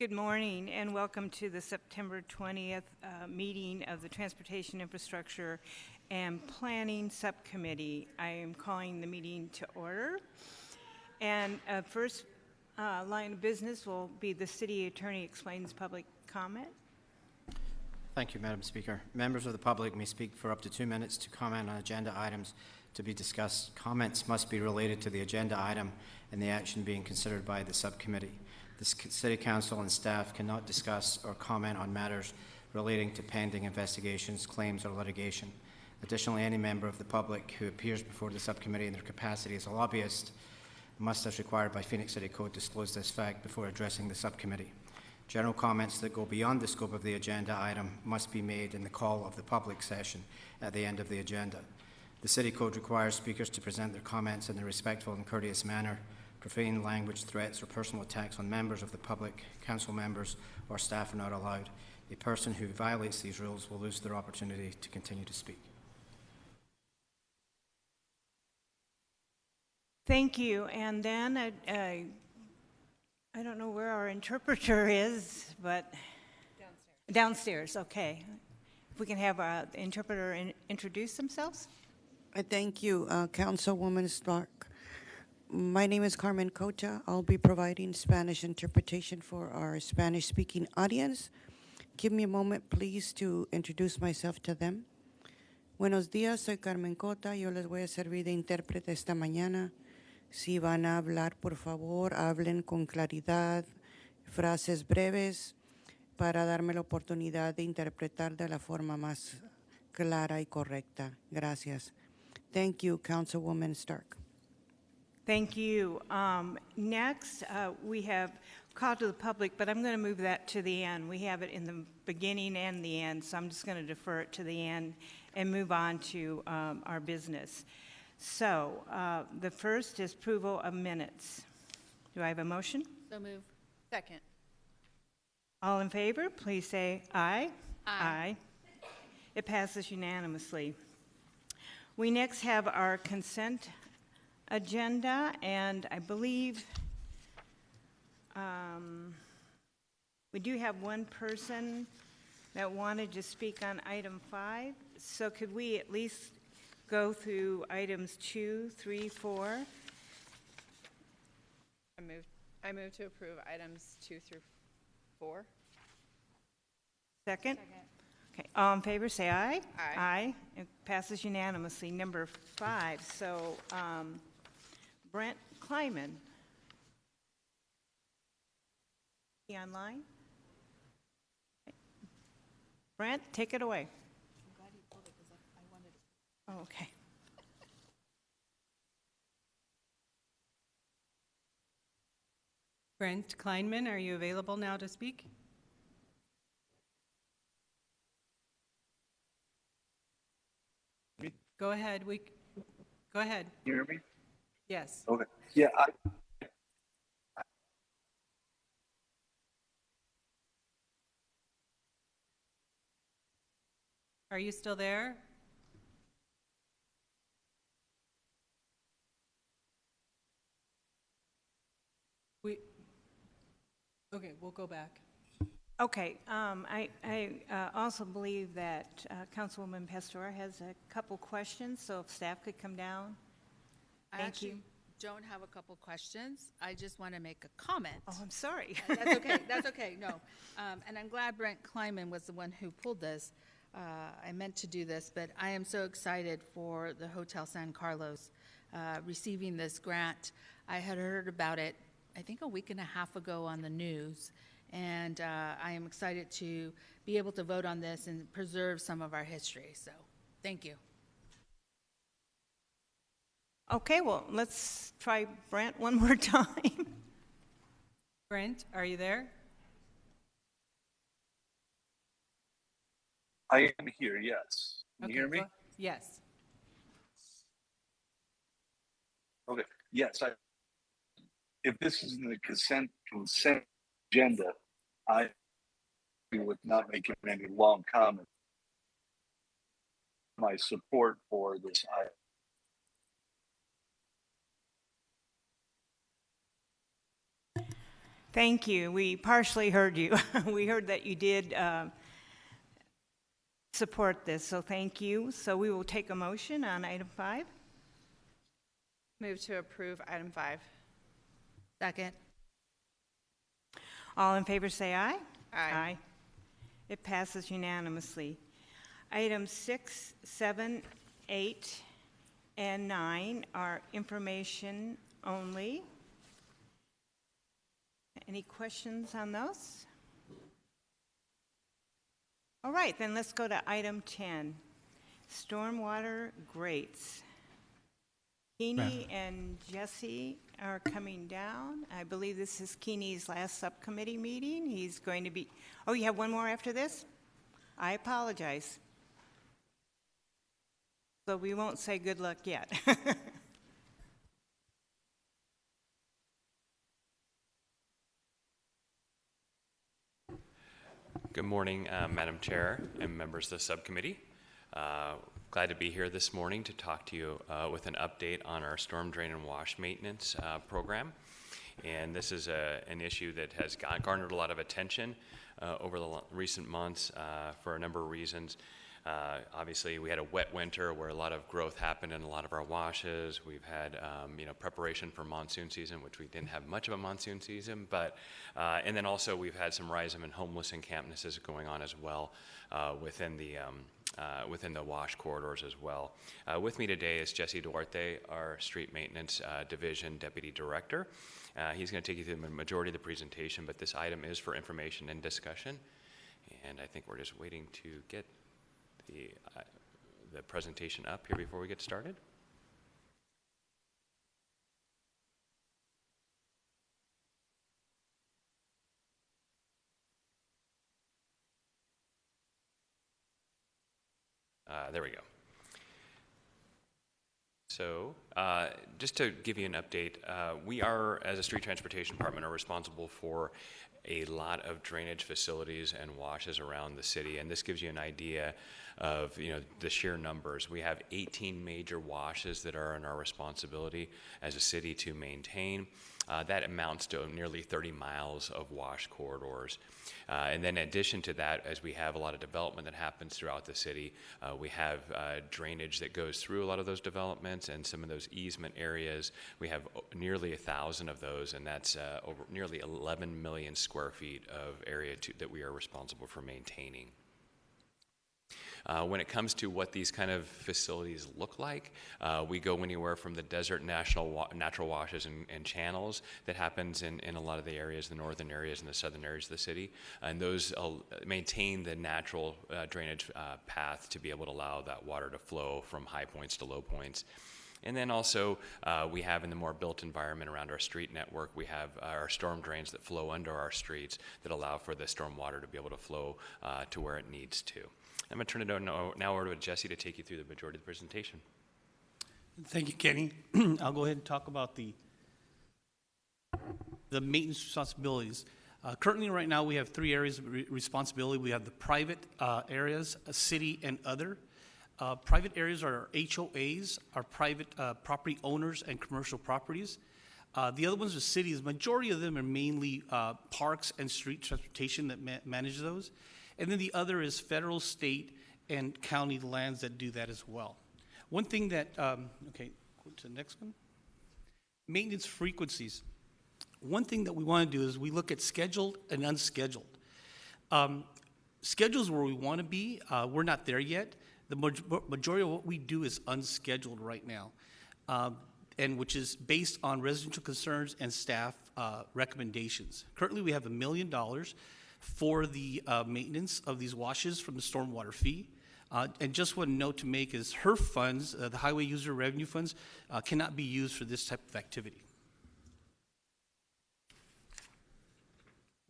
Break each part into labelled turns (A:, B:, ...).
A: Good morning and welcome to the September 20th meeting of the Transportation Infrastructure and Planning Subcommittee. I am calling the meeting to order. And first line of business will be the City Attorney explains public comment.
B: Thank you, Madam Speaker. Members of the public may speak for up to 2 minutes to comment on agenda items to be discussed. Comments must be related to the agenda item and the action being considered by the subcommittee. The City Council and staff cannot discuss or comment on matters relating to pending investigations, claims, or litigation. Additionally, any member of the public who appears before the subcommittee in their capacity as a lobbyist must, as required by Phoenix City Code, disclose this fact before addressing the subcommittee. General comments that go beyond the scope of the agenda item must be made in the call of the public session at the end of the agenda. The City Code requires speakers to present their comments in a respectful and courteous manner. Profane language, threats, or personal attacks on members of the public, council members, or staff are not allowed. A person who violates these rules will lose their opportunity to continue to speak.
A: Thank you. And then I don't know where our interpreter is, but downstairs. Okay. If we can have the interpreter introduce themselves.
C: Thank you, Councilwoman Stark. My name is Carmen Cota. I'll be providing Spanish interpretation for our Spanish-speaking audience. Give me a moment, please, to introduce myself to them. Buenos días, soy Carmen Cota. Yo les voy a servir de intérprete esta mañana. Si van a hablar, por favor, hablen con claridad, frases breves, para darme la oportunidad de interpretar de la forma más clara y correcta. Gracias. Thank you, Councilwoman Stark.
A: Thank you. Next, we have call to the public, but I'm going to move that to the end. We have it in the beginning and the end, so I'm just going to defer it to the end and move on to our business. So the first is approval of minutes. Do I have a motion?
D: So move. Second.
A: All in favor, please say aye.
D: Aye.
A: It passes unanimously. We next have our consent agenda, and I believe we do have one person that wanted to speak on item 5. So could we at least go through items 2, 3, 4?
D: I move to approve items 2 through 4.
A: Second? Okay, all in favor, say aye.
D: Aye.
A: Aye. It passes unanimously. Number 5, so Brent Kleiman. He online? Okay. Brent, take it away.
D: I'm glad you pulled it because I wanted it.
A: Oh, okay.
E: Brent Kleinman, are you available now to speak? Go ahead. Go ahead.
F: You hear me?
E: Yes.
F: Okay. Yeah,
E: Are you still there? Okay, we'll go back.
A: Okay, I also believe that Councilwoman Pastor has a couple questions, so if staff could come down.
D: I actually don't have a couple questions. I just want to make a comment.
A: Oh, I'm sorry.
D: That's okay. That's okay. No. And I'm glad Brent Kleiman was the one who pulled this. I meant to do this, but I am so excited for the Hotel San Carlos receiving this grant. I had heard about it, I think, a week and a half ago on the news, and I am excited to be able to vote on this and preserve some of our history. So, thank you.
A: Okay, well, let's try Brent one more time.
E: Brent, are you there?
F: I am here, yes. Can you hear me?
E: Yes.
F: Okay, yes. If this is in the consent agenda, I would not make any long comment. My support for this item.
A: Thank you. We partially heard you. We heard that you did support this, so thank you. So we will take a motion on item 5.
G: Move to approve item 5.
D: Second.
A: All in favor say aye.
G: Aye.
A: It passes unanimously. Items 6, 7, 8, and 9 are information only. Any questions on those? All right, then let's go to item 10, stormwater grates. Keeney and Jesse are coming down. I believe this is Keeney's last subcommittee meeting. He's going to be, oh, you have one more after this? I apologize. So we won't say good luck yet.
H: Good morning, Madam Chair and members of the subcommittee. Glad to be here this morning to talk to you with an update on our storm drain and wash maintenance program. And this is an issue that has garnered a lot of attention over the recent months for a number of reasons. Obviously, we had a wet winter where a lot of growth happened in a lot of our washes. We've had, preparation for monsoon season, which we didn't have much of a monsoon season, but, and then also we've had some rise in homeless encampments going on as well within the wash corridors as well. With me today is Jesse Duarte, our Street Maintenance Division Deputy Director. He's going to take you through the majority of the presentation, but this item is for information and discussion, and I think we're just waiting to get the presentation up here before we get started. There we go. So just to give you an update, we are, as a street transportation department, are responsible for a lot of drainage facilities and washes around the city, and this gives you an idea of the sheer numbers. We have 18 major washes that are in our responsibility as a city to maintain. That amounts to nearly 30 miles of wash corridors. And then in addition to that, as we have a lot of development that happens throughout the city, we have drainage that goes through a lot of those developments and some of those easement areas. We have nearly 1,000 of those, and that's over nearly 11 million square feet of area that we are responsible for maintaining. When it comes to what these kind of facilities look like, we go anywhere from the desert natural washes and channels that happens in a lot of the areas, the northern areas and the southern areas of the city, and those maintain the natural drainage path to be able to allow that water to flow from high points to low points. And then also, we have in the more built environment around our street network, we have our storm drains that flow under our streets that allow for the storm water to be able to flow to where it needs to. I'm going to turn it now over to Jesse to take you through the majority of the presentation.
I: Thank you, Kenny. I'll go ahead and talk about the maintenance responsibilities. Currently, right now, we have 3 areas of responsibility. We have the private areas, a city, and other. Private areas are HOAs, our private property owners and commercial properties. The other ones are cities. Majority of them are mainly parks and street transportation that manage those. And then the other is federal, state, and county lands that do that as well. One thing that, okay, go to the next one. Maintenance frequencies. One thing that we want to do is we look at scheduled and unscheduled. Schedules where we want to be, we're not there yet. The majority of what we do is unscheduled right now, and which is based on residential concerns and staff recommendations. Currently, we have $1 million for the maintenance of these washes from the stormwater fee. And just one note to make is HERF funds, the Highway User Revenue Funds, cannot be used for this type of activity.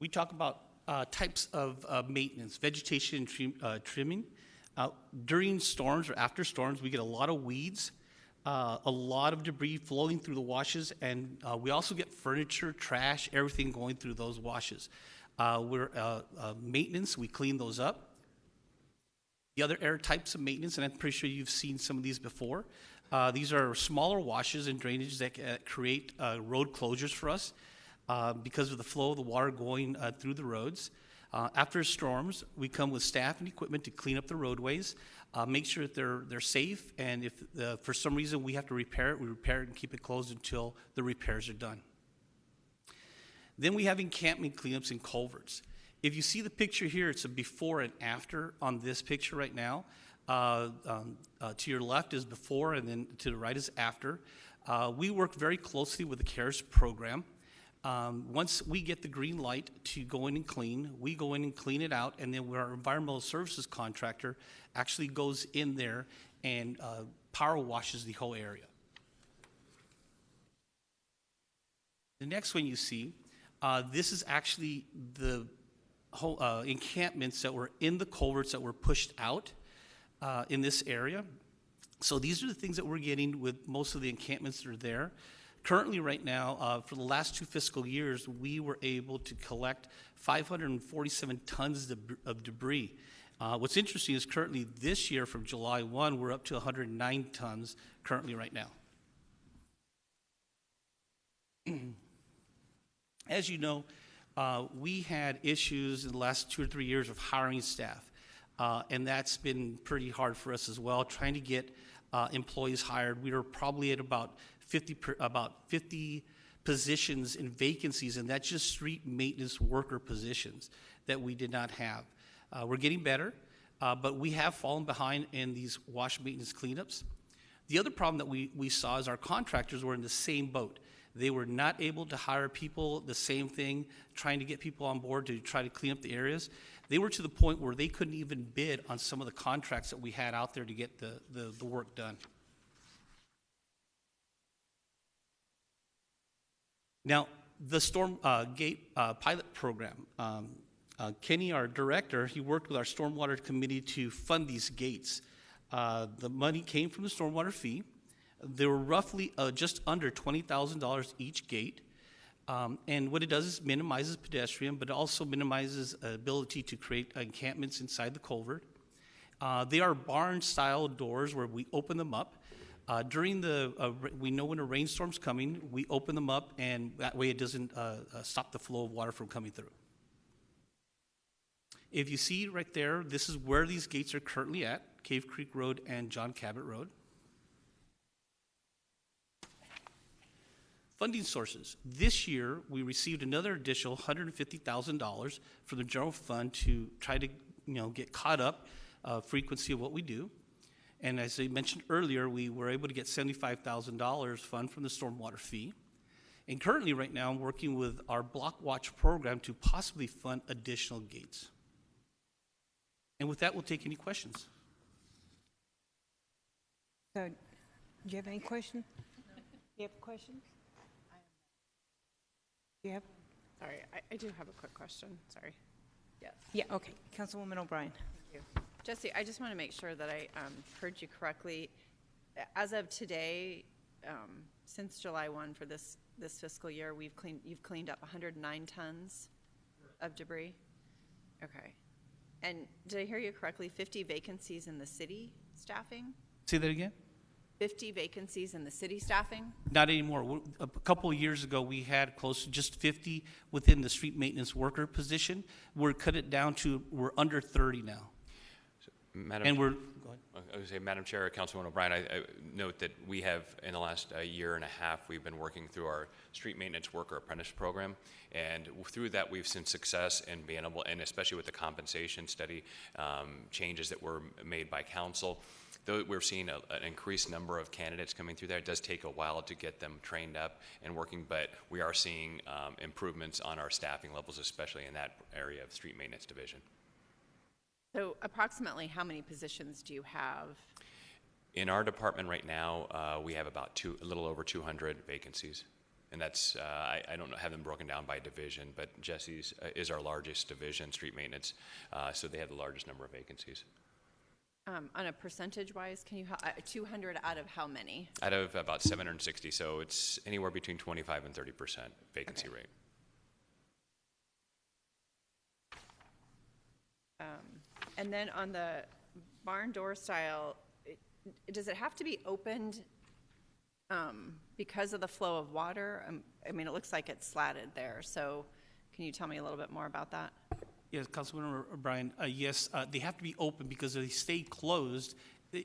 I: We talk about types of maintenance, vegetation and trimming. During storms or after storms, we get a lot of weeds, a lot of debris flowing through the washes, and we also get furniture, trash, everything going through those washes. Maintenance, we clean those up. The other air types of maintenance, and I'm pretty sure you've seen some of these before. These are smaller washes and drainage that create road closures for us. because of the flow of the water going through the roads. After storms, we come with staff and equipment to clean up the roadways, make sure that they're safe, and if for some reason we have to repair it, we repair it and keep it closed until the repairs are done. Then we have encampment cleanups and culverts. If you see the picture here, it's a before and after on this picture right now. To your left is before, and then to the right is after. We work very closely with the CARES program. Once we get the green light to go in and clean, we go in and clean it out, and then our environmental services contractor actually goes in there and power washes the whole area. The next one you see, this is actually the whole encampments that were in the culverts that were pushed out in this area. So these are the things that we're getting with most of the encampments that are there. Currently, right now, for the last 2 fiscal years, we were able to collect 547 tons of debris. What's interesting is currently this year, from July 1, we're up to 109 tons currently right now. As you know, we had issues in the last 2 or 3 years of hiring staff, and that's been pretty hard for us as well, trying to get employees hired. We were probably at about 50 positions and vacancies, and that's just street maintenance worker positions that we did not have. We're getting better, but we have fallen behind in these wash maintenance cleanups. The other problem that we saw is our contractors were in the same boat. They were not able to hire people, the same thing, trying to get people on board to try to clean up the areas. They were to the point where they couldn't even bid on some of the contracts that we had out there to get the work done. Now, the Storm Gate pilot program, Kenny, our director, he worked with our Stormwater Committee to fund these gates. The money came from the stormwater fee. They were roughly just under $20,000 each gate. And what it does is minimizes pedestrian, but it also minimizes ability to create encampments inside the culvert. They are barn-style doors where we open them up. During we know when a rainstorm's coming, we open them up, and that way it doesn't stop the flow of water from coming through. If you see right there, this is where these gates are currently at, Cave Creek Road and John Cabot Road. Funding sources. This year, we received another additional $150,000 from the general fund to try to get caught up frequency of what we do. And as I mentioned earlier, we were able to get $75,000 fund from the stormwater fee. And currently right now, I'm working with our Block Watch program to possibly fund additional gates. And with that, we'll take any questions.
A: So, do you have any questions? Do you have questions? Do you have?
G: Sorry, I do have a quick question. Sorry. Yes.
A: Yeah, okay. Councilwoman O'Brien.
G: Thank you. Jesse, I just want to make sure that I heard you correctly. As of today, since July 1 for this fiscal year, you've cleaned up 109 tons of debris? Okay. And did I hear you correctly, 50 vacancies in the city staffing?
I: Say that again?
G: 50 vacancies in the city staffing?
I: Not anymore. A couple of years ago, we had close to just 50 within the street maintenance worker position. We're cut it down to, we're under 30 now.
H: Madam,
I: and we're, go ahead.
H: I would say, Madam Chair, Councilwoman O'Brien, I note that we have, in the last year and a half, we've been working through our street maintenance worker apprentice program, and through that, we've seen success in being able, and especially with the compensation study changes that were made by council, though we're seeing an increased number of candidates coming through there. It does take a while to get them trained up and working, but we are seeing improvements on our staffing levels, especially in that area of street maintenance division.
G: So approximately how many positions do you have?
H: In our department right now, we have about a little over 200 vacancies. And that's, I don't have them broken down by division, but Jesse's is our largest division, street maintenance, so they have the largest number of vacancies.
G: On a percentage-wise, can you 200 out of how many?
H: Out of about 760, so it's anywhere between 25 and 30% vacancy rate.
G: And then on the barn door style, does it have to be opened because of the flow of water, I mean, it looks like it's slatted there, so can you tell me a little bit more about that?
I: Yes, Councilman O'Brien, yes, they have to be open because if they stay closed,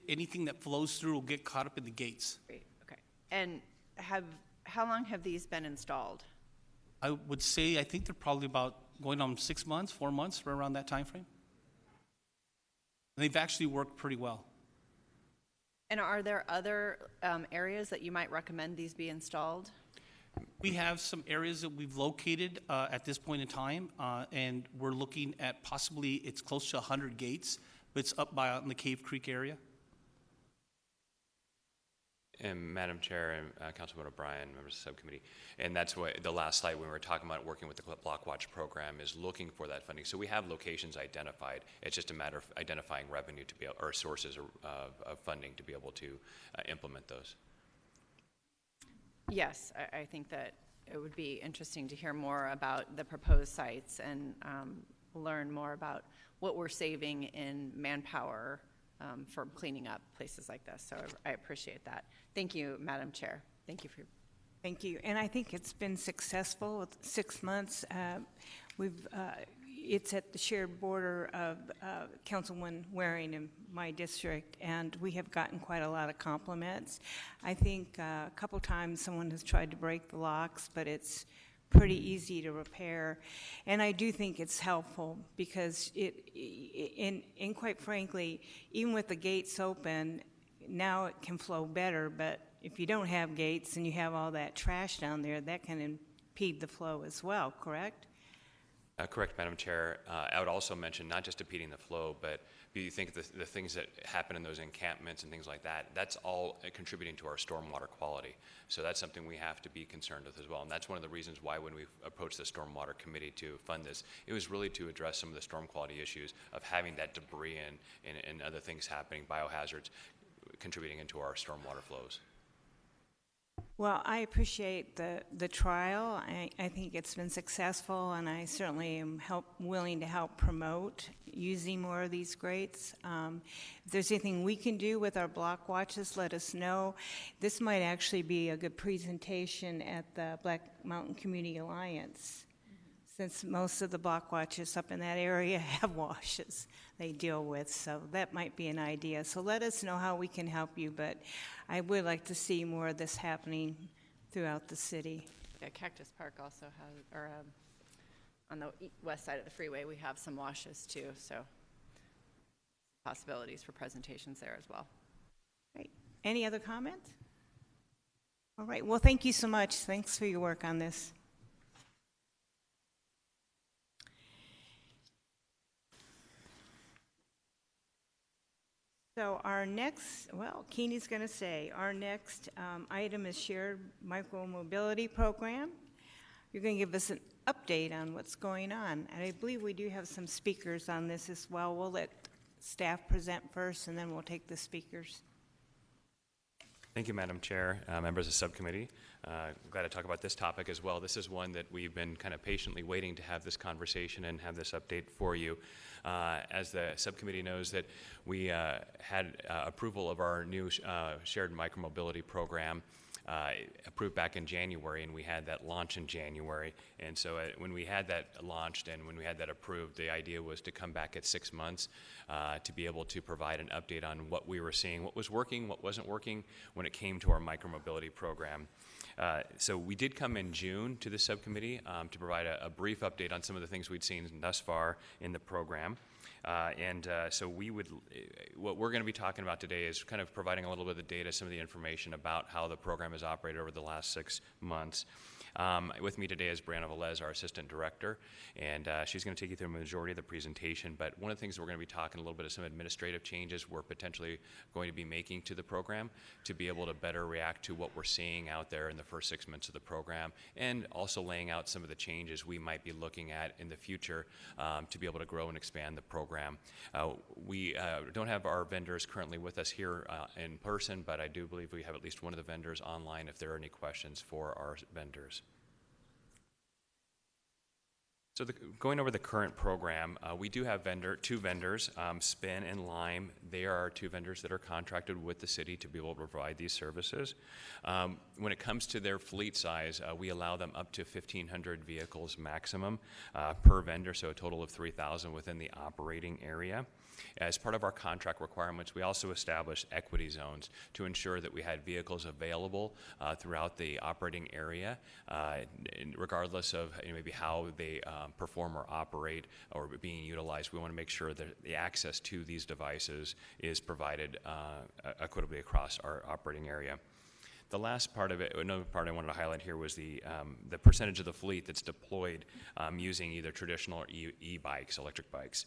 I: anything that flows through will get caught up in the gates.
G: Great, okay. And how long have these been installed?
I: I would say, I think they're probably about going on 6 months, 4 months, right around that time frame. And they've actually worked pretty well.
G: And are there other areas that you might recommend these be installed?
I: We have some areas that we've located at this point in time, and we're looking at possibly, it's close to 100 gates, but it's up by out in the Cave Creek area.
H: And Madam Chair and Councilman O'Brien, members of the subcommittee, and that's what the last slide when we were talking about working with the Block Watch program is looking for that funding. So we have locations identified. It's just a matter of identifying revenue to be able, or sources of funding to be able to implement those.
G: Yes, I think that it would be interesting to hear more about the proposed sites and learn more about what we're saving in manpower for cleaning up places like this. So I appreciate that. Thank you, Madam Chair. Thank you for your.
A: Thank you. And I think it's been successful with 6 months. It's at the shared border of Councilman Waring in my district, and we have gotten quite a lot of compliments. I think a couple times someone has tried to break the locks, but it's pretty easy to repair. And I do think it's helpful because and quite frankly, even with the gates open, now it can flow better, but if you don't have gates and you have all that trash down there, that can impede the flow as well, correct?
H: Correct, Madam Chair. I would also mention not just impeding the flow, but you think the things that happen in those encampments and things like that, that's all contributing to our stormwater quality. So that's something we have to be concerned with as well. And that's one of the reasons why when we approached the Stormwater Committee to fund this, it was really to address some of the storm quality issues of having that debris and other things happening, biohazards, contributing into our stormwater flows.
A: Well, I appreciate the trial. I think it's been successful, and I certainly am willing to help promote using more of these grates. If there's anything we can do with our block watches, let us know. This might actually be a good presentation at the Black Mountain Community Alliance, since most of the block watches up in that area have washes they deal with, so that might be an idea. So let us know how we can help you, but I would like to see more of this happening throughout the city.
G: Yeah, Cactus Park also has, or on the west side of the freeway, we have some washes too, so possibilities for presentations there as well.
A: Great. Any other comments? All right, well, thank you so much. Thanks for your work on this. So our next, well, Keeney's going to say, our next item is shared micromobility program. You're going to give us an update on what's going on. And I believe we do have some speakers on this as well. We'll let staff present first, and then we'll take the speakers.
H: Thank you, Madam Chair, members of the subcommittee. Glad to talk about this topic as well. This is one that we've been kind of patiently waiting to have this conversation and have this update for you. As the subcommittee knows that we had approval of our new shared micromobility program approved back in January, and we had that launch in January. And so when we had that launched and when we had that approved, the idea was to come back at 6 months to be able to provide an update on what we were seeing, what was working, what wasn't working when it came to our micromobility program. So we did come in June to the subcommittee to provide a brief update on some of the things we'd seen thus far in the program. So what we're going to be talking about today is kind of providing a little bit of the data, some of the information about how the program has operated over the last 6 months. With me today is Brianna Velez, our Assistant Director, and she's going to take you through the majority of the presentation. But one of the things that we're going to be talking a little bit of some administrative changes we're potentially going to be making to the program to be able to better react to what we're seeing out there in the first 6 months of the program, and also laying out some of the changes we might be looking at in the future to be able to grow and expand the program. We don't have our vendors currently with us here in person, but I do believe we have at least one of the vendors online if there are any questions for our vendors. So going over the current program, we do have two vendors, Spin and Lime. They are our two vendors that are contracted with the city to be able to provide these services. When it comes to their fleet size, we allow them up to 1,500 vehicles maximum per vendor, so a total of 3,000 within the operating area. As part of our contract requirements, we also established equity zones to ensure that we had vehicles available throughout the operating area, regardless of maybe how they perform or operate or being utilized. We want to make sure that the access to these devices is provided equitably across our operating area. The last part of it, another part I wanted to highlight here was the percentage of the fleet that's deployed using either traditional or e-bikes, electric bikes.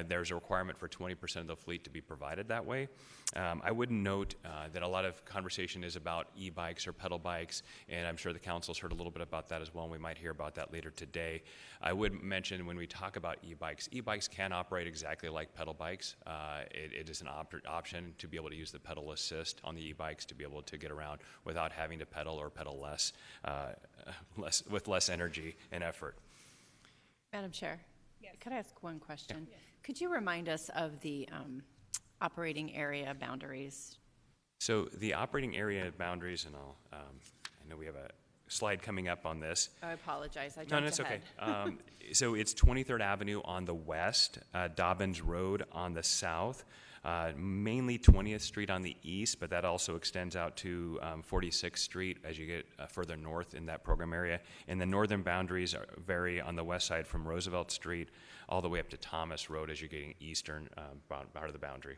H: There's a requirement for 20% of the fleet to be provided that way. I would note that a lot of conversation is about e-bikes or pedal bikes, and I'm sure the council's heard a little bit about that as well, and we might hear about that later today. I would mention when we talk about e-bikes can operate exactly like pedal bikes. It is an option to be able to use the pedal assist on the e-bikes to be able to get around without having to pedal or pedal with less energy and effort.
G: Madam Chair, could I ask one question? Yes. Could you remind us of the operating area boundaries?
H: So the operating area boundaries, and I know we have a slide coming up on this.
G: I apologize, I
H: No,
G: jumped
H: that's
G: ahead.
H: okay. So it's 23rd Avenue on the west, Dobbins Road on the south, mainly 20th Street on the east, but that also extends out to 46th Street as you get further north in that program area. And the northern boundaries vary on the west side from Roosevelt Street all the way up to Thomas Road as you're getting eastern part of the boundary.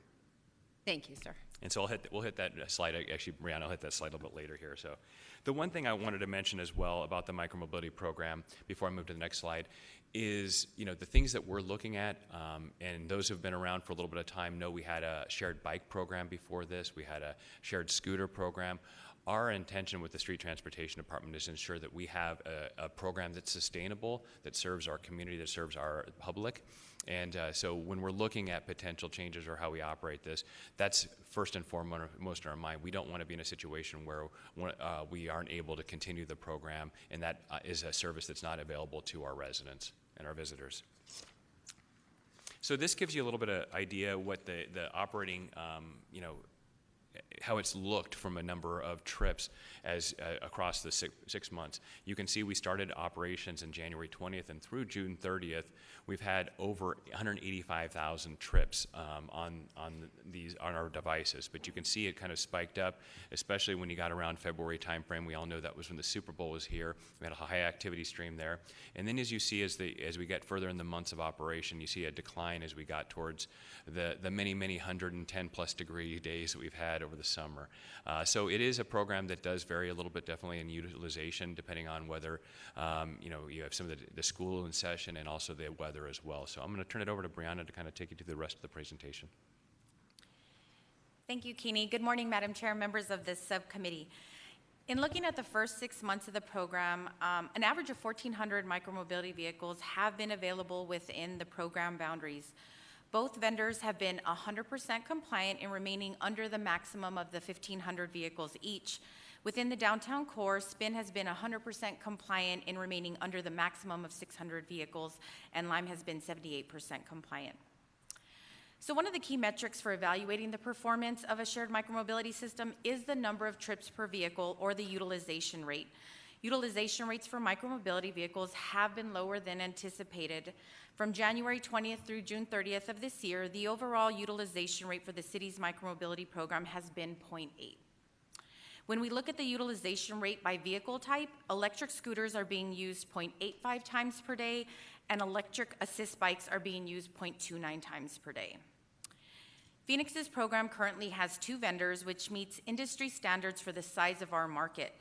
G: Thank you, sir.
H: And so we'll hit that slide. Actually, Brianna will hit that slide a little bit later here. So the one thing I wanted to mention as well about the micromobility program before I move to the next slide is, the things that we're looking at, and those who've been around for a little bit of time know we had a shared bike program before this. We had a shared scooter program. Our intention with the Street Transportation Department is to ensure that we have a program that's sustainable, that serves our community, that serves our public. And so when we're looking at potential changes or how we operate this, that's first and foremost in our mind. We don't want to be in a situation where we aren't able to continue the program, and that is a service that's not available to our residents and our visitors. So this gives you a little bit of idea what the operating, how it's looked from a number of trips as across the six months. You can see we started operations in January 20th, and through June 30th, we've had over 185,000 trips on our devices. But you can see it kind of spiked up, especially when you got around February timeframe. We all know that was when the Super Bowl was here. We had a high activity stream there. And then as you see, as we get further in the months of operation, you see a decline as we got towards the many 110 plus degree days that we've had over the summer. So it is a program that does vary a little bit definitely in utilization depending on whether you have some of the school in session and also the weather as well. So I'm going to turn it over to Brianna to kind of take you through the rest of the presentation.
J: Thank you, Keeney. Good morning, Madam Chair, members of this subcommittee. In looking at the first 6 months of the program, an average of 1,400 micromobility vehicles have been available within the program boundaries. Both vendors have been 100% compliant in remaining under the maximum of the 1,500 vehicles each. Within the downtown core, Spin has been 100% compliant in remaining under the maximum of 600 vehicles, and Lime has been 78% compliant. So one of the key metrics for evaluating the performance of a shared micromobility system is the number of trips per vehicle, or the utilization rate. Utilization rates for micromobility vehicles have been lower than anticipated. From January 20th through June 30th of this year, the overall utilization rate for the city's micromobility program has been 0.8. When we look at the utilization rate by vehicle type, electric scooters are being used 0.85 times per day, and electric assist bikes are being used 0.29 times per day. Phoenix's program currently has 2 vendors, which meets industry standards for the size of our market.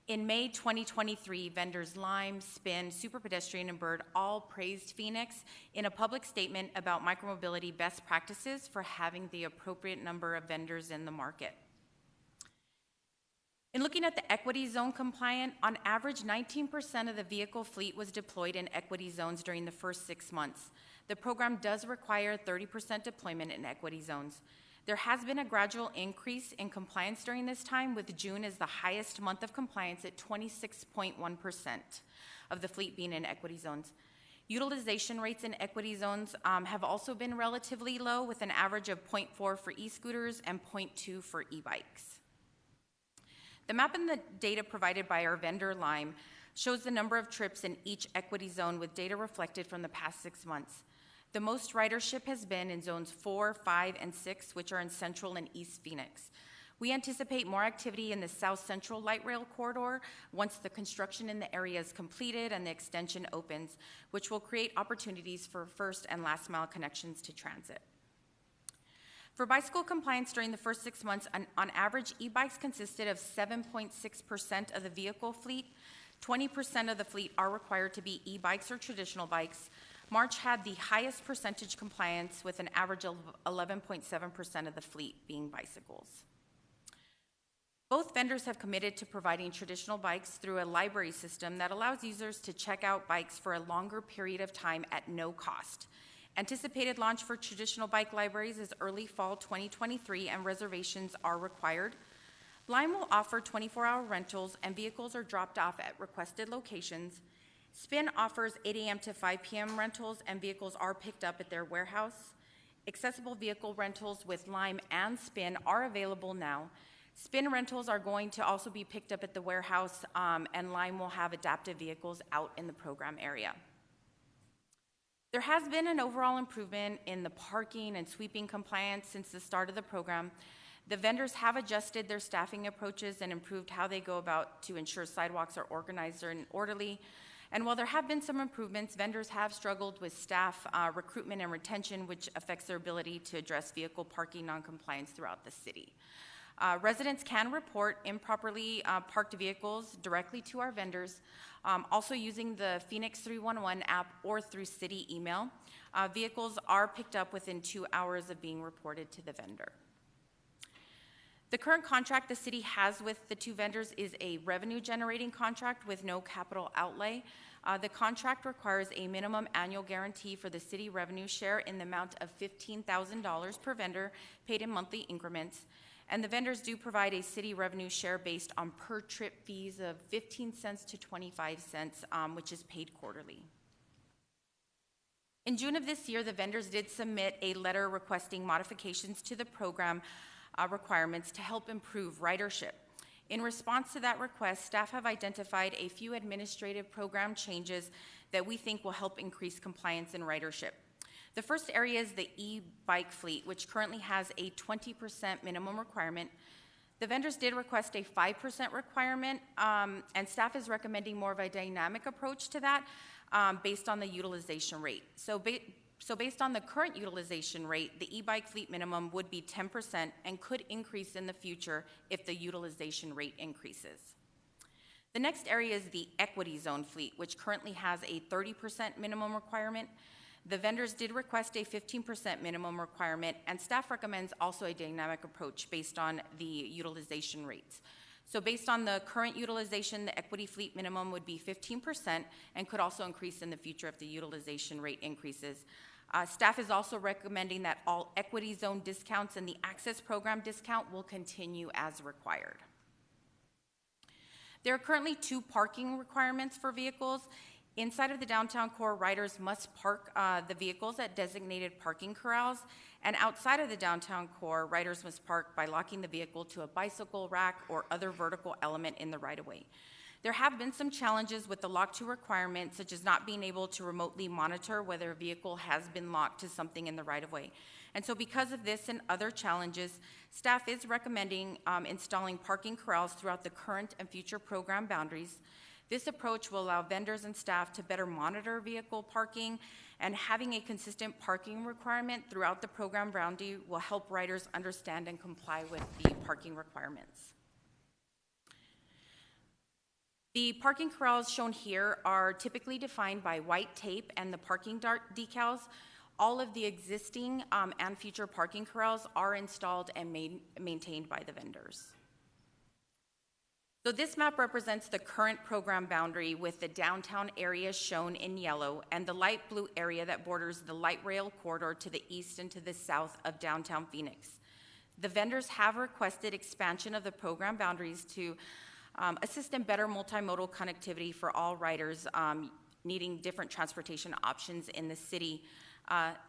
J: In May 2023, vendors Lime, Spin, Super Pedestrian, and Bird all praised Phoenix in a public statement about micromobility best practices for having the appropriate number of vendors in the market. In looking at the equity zone compliant, on average, 19% of the vehicle fleet was deployed in equity zones during the first 6 months. The program does require 30% deployment in equity zones. There has been a gradual increase in compliance during this time, with June as the highest month of compliance at 26.1% of the fleet being in equity zones. Utilization rates in equity zones have also been relatively low, with an average of 0.4 for e-scooters and 0.2 for e-bikes. The map and the data provided by our vendor Lime shows the number of trips in each equity zone with data reflected from the past 6 months. The most ridership has been in zones 4, 5, and 6, which are in Central and East Phoenix. We anticipate more activity in the South Central Light Rail Corridor once the construction in the area is completed and the extension opens, which will create opportunities for first and last mile connections to transit. For bicycle compliance during the first 6 months, on average, e-bikes consisted of 7.6% of the vehicle fleet. 20% of the fleet are required to be e-bikes or traditional bikes. March had the highest percentage compliance, with an average of 11.7% of the fleet being bicycles. Both vendors have committed to providing traditional bikes through a library system that allows users to check out bikes for a longer period of time at no cost. Anticipated launch for traditional bike libraries is early fall 2023, and reservations are required. Lime will offer 24-hour rentals, and vehicles are dropped off at requested locations. Spin offers 8 a.m. to 5 p.m. rentals, and vehicles are picked up at their warehouse. Accessible vehicle rentals with Lime and Spin are available now. Spin rentals are going to also be picked up at the warehouse, and Lime will have adaptive vehicles out in the program area. There has been an overall improvement in the parking and sweeping compliance since the start of the program. The vendors have adjusted their staffing approaches and improved how they go about to ensure sidewalks are organized and orderly. And while there have been some improvements, vendors have struggled with staff recruitment and retention, which affects their ability to address vehicle parking noncompliance throughout the city. Residents can report improperly parked vehicles directly to our vendors, also using the Phoenix 311 app or through city email. Vehicles are picked up within 2 hours of being reported to the vendor. The current contract the city has with the two vendors is a revenue-generating contract with no capital outlay. The contract requires a minimum annual guarantee for the city revenue share in the amount of $15,000 per vendor, paid in monthly increments. And the vendors do provide a city revenue share based on per trip fees of 15 cents to 25 cents, which is paid quarterly. In June of this year, the vendors did submit a letter requesting modifications to the program requirements to help improve ridership. In response to that request, staff have identified a few administrative program changes that we think will help increase compliance and ridership. The first area is the e-bike fleet, which currently has a 20% minimum requirement. The vendors did request a 5% requirement, and staff is recommending more of a dynamic approach to that based on the utilization rate. So based on the current utilization rate, the e-bike fleet minimum would be 10% and could increase in the future if the utilization rate increases. The next area is the equity zone fleet, which currently has a 30% minimum requirement. The vendors did request a 15% minimum requirement, and staff recommends also a dynamic approach based on the utilization rates. So based on the current utilization, the equity fleet minimum would be 15% and could also increase in the future if the utilization rate increases. Staff is also recommending that all equity zone discounts and the access program discount will continue as required. There are currently 2 parking requirements for vehicles. Inside of the downtown core, riders must park the vehicles at designated parking corrals, and outside of the downtown core, riders must park by locking the vehicle to a bicycle rack or other vertical element in the right-of-way. There have been some challenges with the lock-to requirement, such as not being able to remotely monitor whether a vehicle has been locked to something in the right-of-way. And so because of this and other challenges, staff is recommending installing parking corrals throughout the current and future program boundaries. This approach will allow vendors and staff to better monitor vehicle parking, and having a consistent parking requirement throughout the program boundary will help riders understand and comply with the parking requirements. The parking corrals shown here are typically defined by white tape and the parking decals. All of the existing and future parking corrals are installed and maintained by the vendors. So this map represents the current program boundary with the downtown area shown in yellow and the light blue area that borders the light rail corridor to the east and to the south of downtown Phoenix. The vendors have requested expansion of the program boundaries to assist in better multimodal connectivity for all riders needing different transportation options in the city.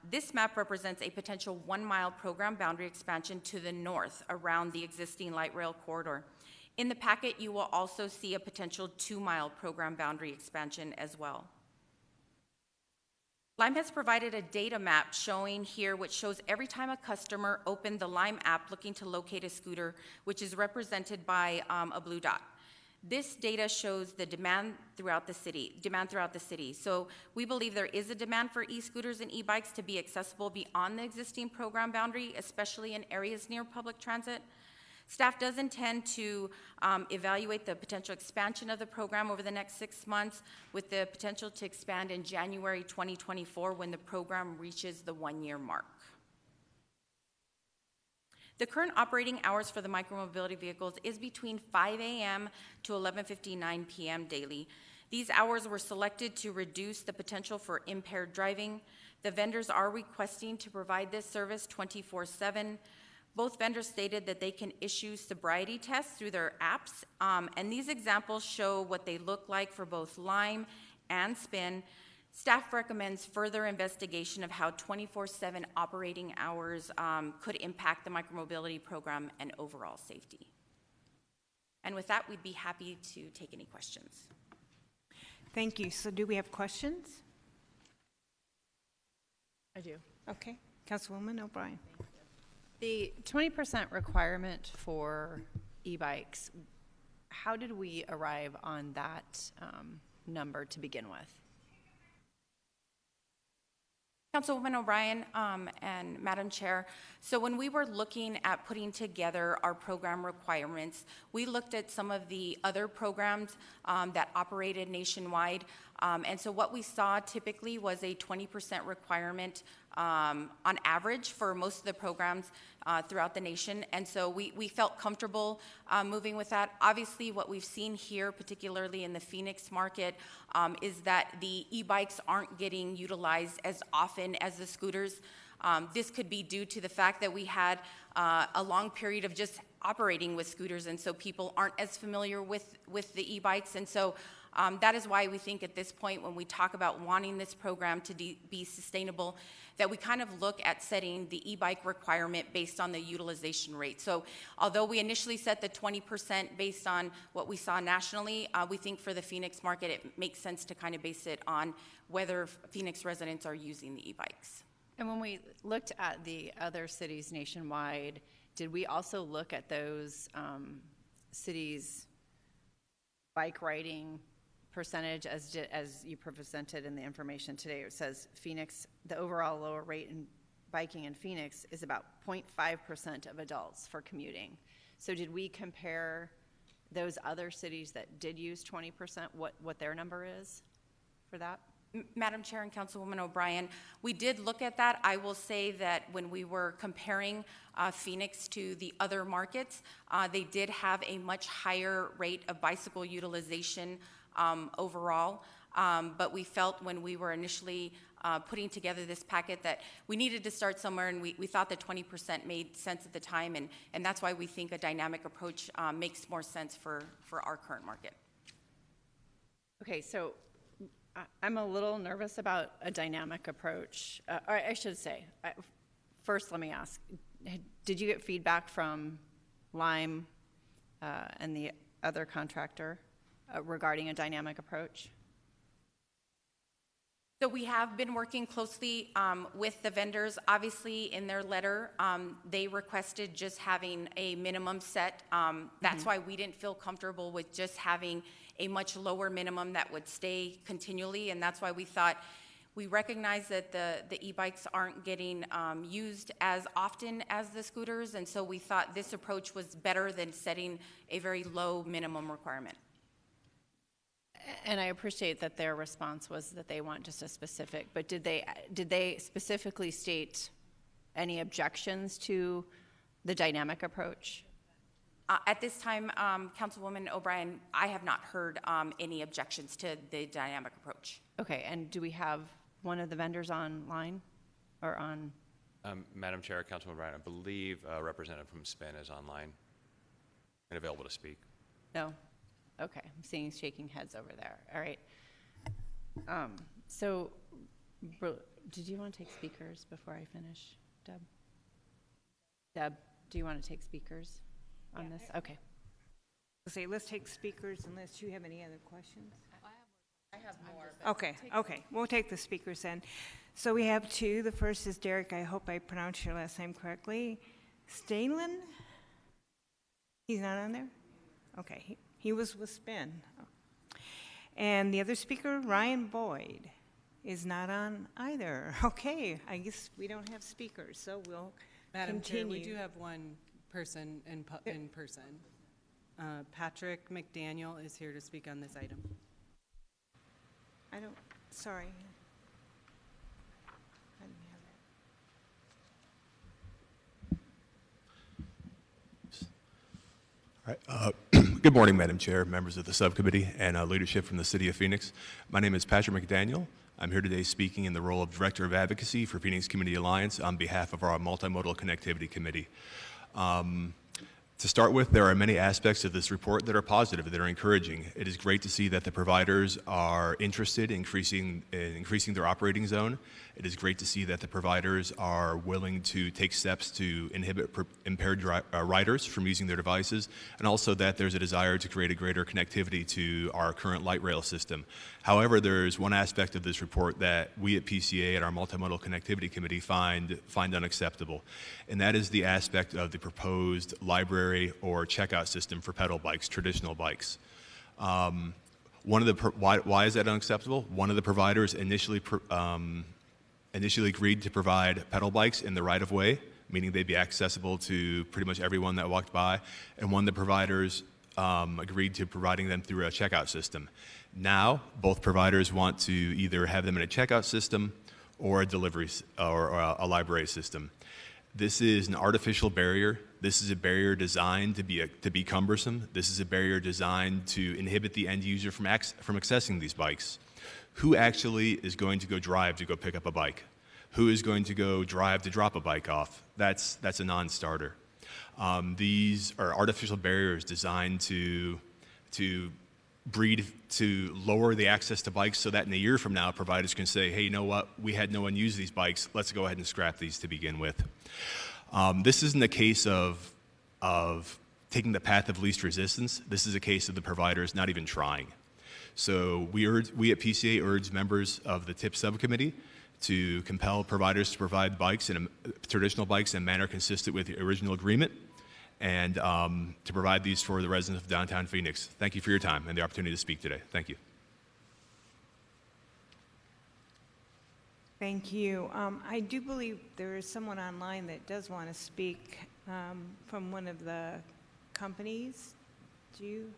J: This map represents a potential 1-mile program boundary expansion to the north around the existing light rail corridor. In the packet, you will also see a potential 2-mile program boundary expansion as well. Lime has provided a data map showing here, which shows every time a customer opened the Lime app looking to locate a scooter, which is represented by a blue dot. This data shows the demand throughout the city. So we believe there is a demand for e-scooters and e-bikes to be accessible beyond the existing program boundary, especially in areas near public transit. Staff does intend to evaluate the potential expansion of the program over the next 6 months, with the potential to expand in January 2024 when the program reaches the 1-year mark. The current operating hours for the micromobility vehicles is between 5 a.m. to 11:59 p.m. daily. These hours were selected to reduce the potential for impaired driving. The vendors are requesting to provide this service 24/7. Both vendors stated that they can issue sobriety tests through their apps, and these examples show what they look like for both Lime and Spin. Staff recommends further investigation of how 24/7 operating hours could impact the micromobility program and overall safety. And with that, we'd be happy to take any questions.
A: Thank you. So do we have questions?
G: I do.
A: Okay. Councilwoman O'Brien.
G: The 20% requirement for e-bikes, how did we arrive on that number to begin with?
J: Councilwoman O'Brien and Madam Chair, so when we were looking at putting together our program requirements, we looked at some of the other programs that operated nationwide, and so what we saw typically was a 20% requirement on average for most of the programs throughout the nation, and so we felt comfortable moving with that. Obviously, what we've seen here, particularly in the Phoenix market, is that the e-bikes aren't getting utilized as often as the scooters. This could be due to the fact that we had a long period of just operating with scooters, and so people aren't as familiar with the e-bikes, and so that is why we think at this point, when we talk about wanting this program to be sustainable, that we kind of look at setting the e-bike requirement based on the utilization rate. So although we initially set the 20% based on what we saw nationally, we think for the Phoenix market, it makes sense to kind of base it on whether Phoenix residents are using the e-bikes.
G: And when we looked at the other cities nationwide, did we also look at those cities' bike riding percentage as you presented in the information today? It says Phoenix, the overall lower rate in biking in Phoenix is about 0.5% of adults for commuting. So did we compare those other cities that did use 20%, what their number is for that?
J: Madam Chair and Councilwoman O'Brien, we did look at that. I will say that when we were comparing Phoenix to the other markets, they did have a much higher rate of bicycle utilization overall, but we felt when we were initially putting together this packet that we needed to start somewhere, and we thought that 20% made sense at the time, and that's why we think a dynamic approach makes more sense for our current market.
G: Okay, so I'm a little nervous about a dynamic approach. Or I should say, first let me ask, did you get feedback from Lime and the other contractor regarding a dynamic approach?
J: So we have been working closely with the vendors. Obviously, in their letter, they requested just having a minimum set. That's why we didn't feel comfortable with just having a much lower minimum that would stay continually, and that's why we thought we recognize that the e-bikes aren't getting used as often as the scooters, and so we thought this approach was better than setting a very low minimum requirement.
G: And I appreciate that their response was that they want just a specific, but did they specifically state any objections to the dynamic approach?
J: At this time, Councilwoman O'Brien, I have not heard any objections to the dynamic approach.
G: Okay, and do we have one of the vendors online or on?
H: Madam Chair, Councilwoman O'Brien, I believe a representative from SPIN is online and available to speak.
G: No? Okay, I'm seeing shaking heads over there. All right. So, did you want to take speakers before I finish, Deb? Deb, do you want to take speakers on this? Okay.
A: Say, let's take speakers unless you have any other questions.
J: I have more.
A: Okay, we'll take the speakers then. So we have two. The first is Derek, I hope I pronounced your last name correctly. Stalin? He's not on there? Okay, he was with Spin. And the other speaker, Ryan Boyd, is not on either. Okay, I guess we don't have speakers, so we'll
E: Madam Chair, we
A: continue.
E: do have one person in person. Patrick McDaniel is here to speak on this item.
A: Sorry. I didn't have that.
K: All right. Good morning, Madam Chair, members of the subcommittee, and leadership from the City of Phoenix. My name is Patrick McDaniel. I'm here today speaking in the role of Director of Advocacy for Phoenix Community Alliance on behalf of our Multimodal Connectivity Committee. To start with, there are many aspects of this report that are positive, that are encouraging. It is great to see that the providers are interested in increasing their operating zone. It is great to see that the providers are willing to take steps to inhibit impaired riders from using their devices, and also that there's a desire to create a greater connectivity to our current light rail system. However, there's one aspect of this report that we at PCA and our Multimodal Connectivity Committee find unacceptable, and that is the aspect of the proposed library or checkout system for pedal bikes, traditional bikes. Why is that unacceptable? One of the providers initially agreed to provide pedal bikes in the right-of-way, meaning they'd be accessible to pretty much everyone that walked by, and one of the providers agreed to providing them through a checkout system. Now, both providers want to either have them in a checkout system or a delivery or a library system. This is an artificial barrier. This is a barrier designed to be cumbersome. This is a barrier designed to inhibit the end user from accessing these bikes. Who actually is going to go drive to go pick up a bike? Who is going to go drive to drop a bike off? That's a non-starter. These are artificial barriers designed to lower the access to bikes so that in a year from now, providers can say, hey, you know what? We had no one use these bikes. Let's go ahead and scrap these to begin with. This isn't a case of taking the path of least resistance. This is a case of the providers not even trying. So we at PCA urge members of the TIP subcommittee to compel providers to provide traditional bikes in a manner consistent with the original agreement, and to provide these for the residents of downtown Phoenix. Thank you for your time and the opportunity to speak today. Thank you.
A: Thank you. I do believe there is someone online that does want to speak from one of the companies. Do you?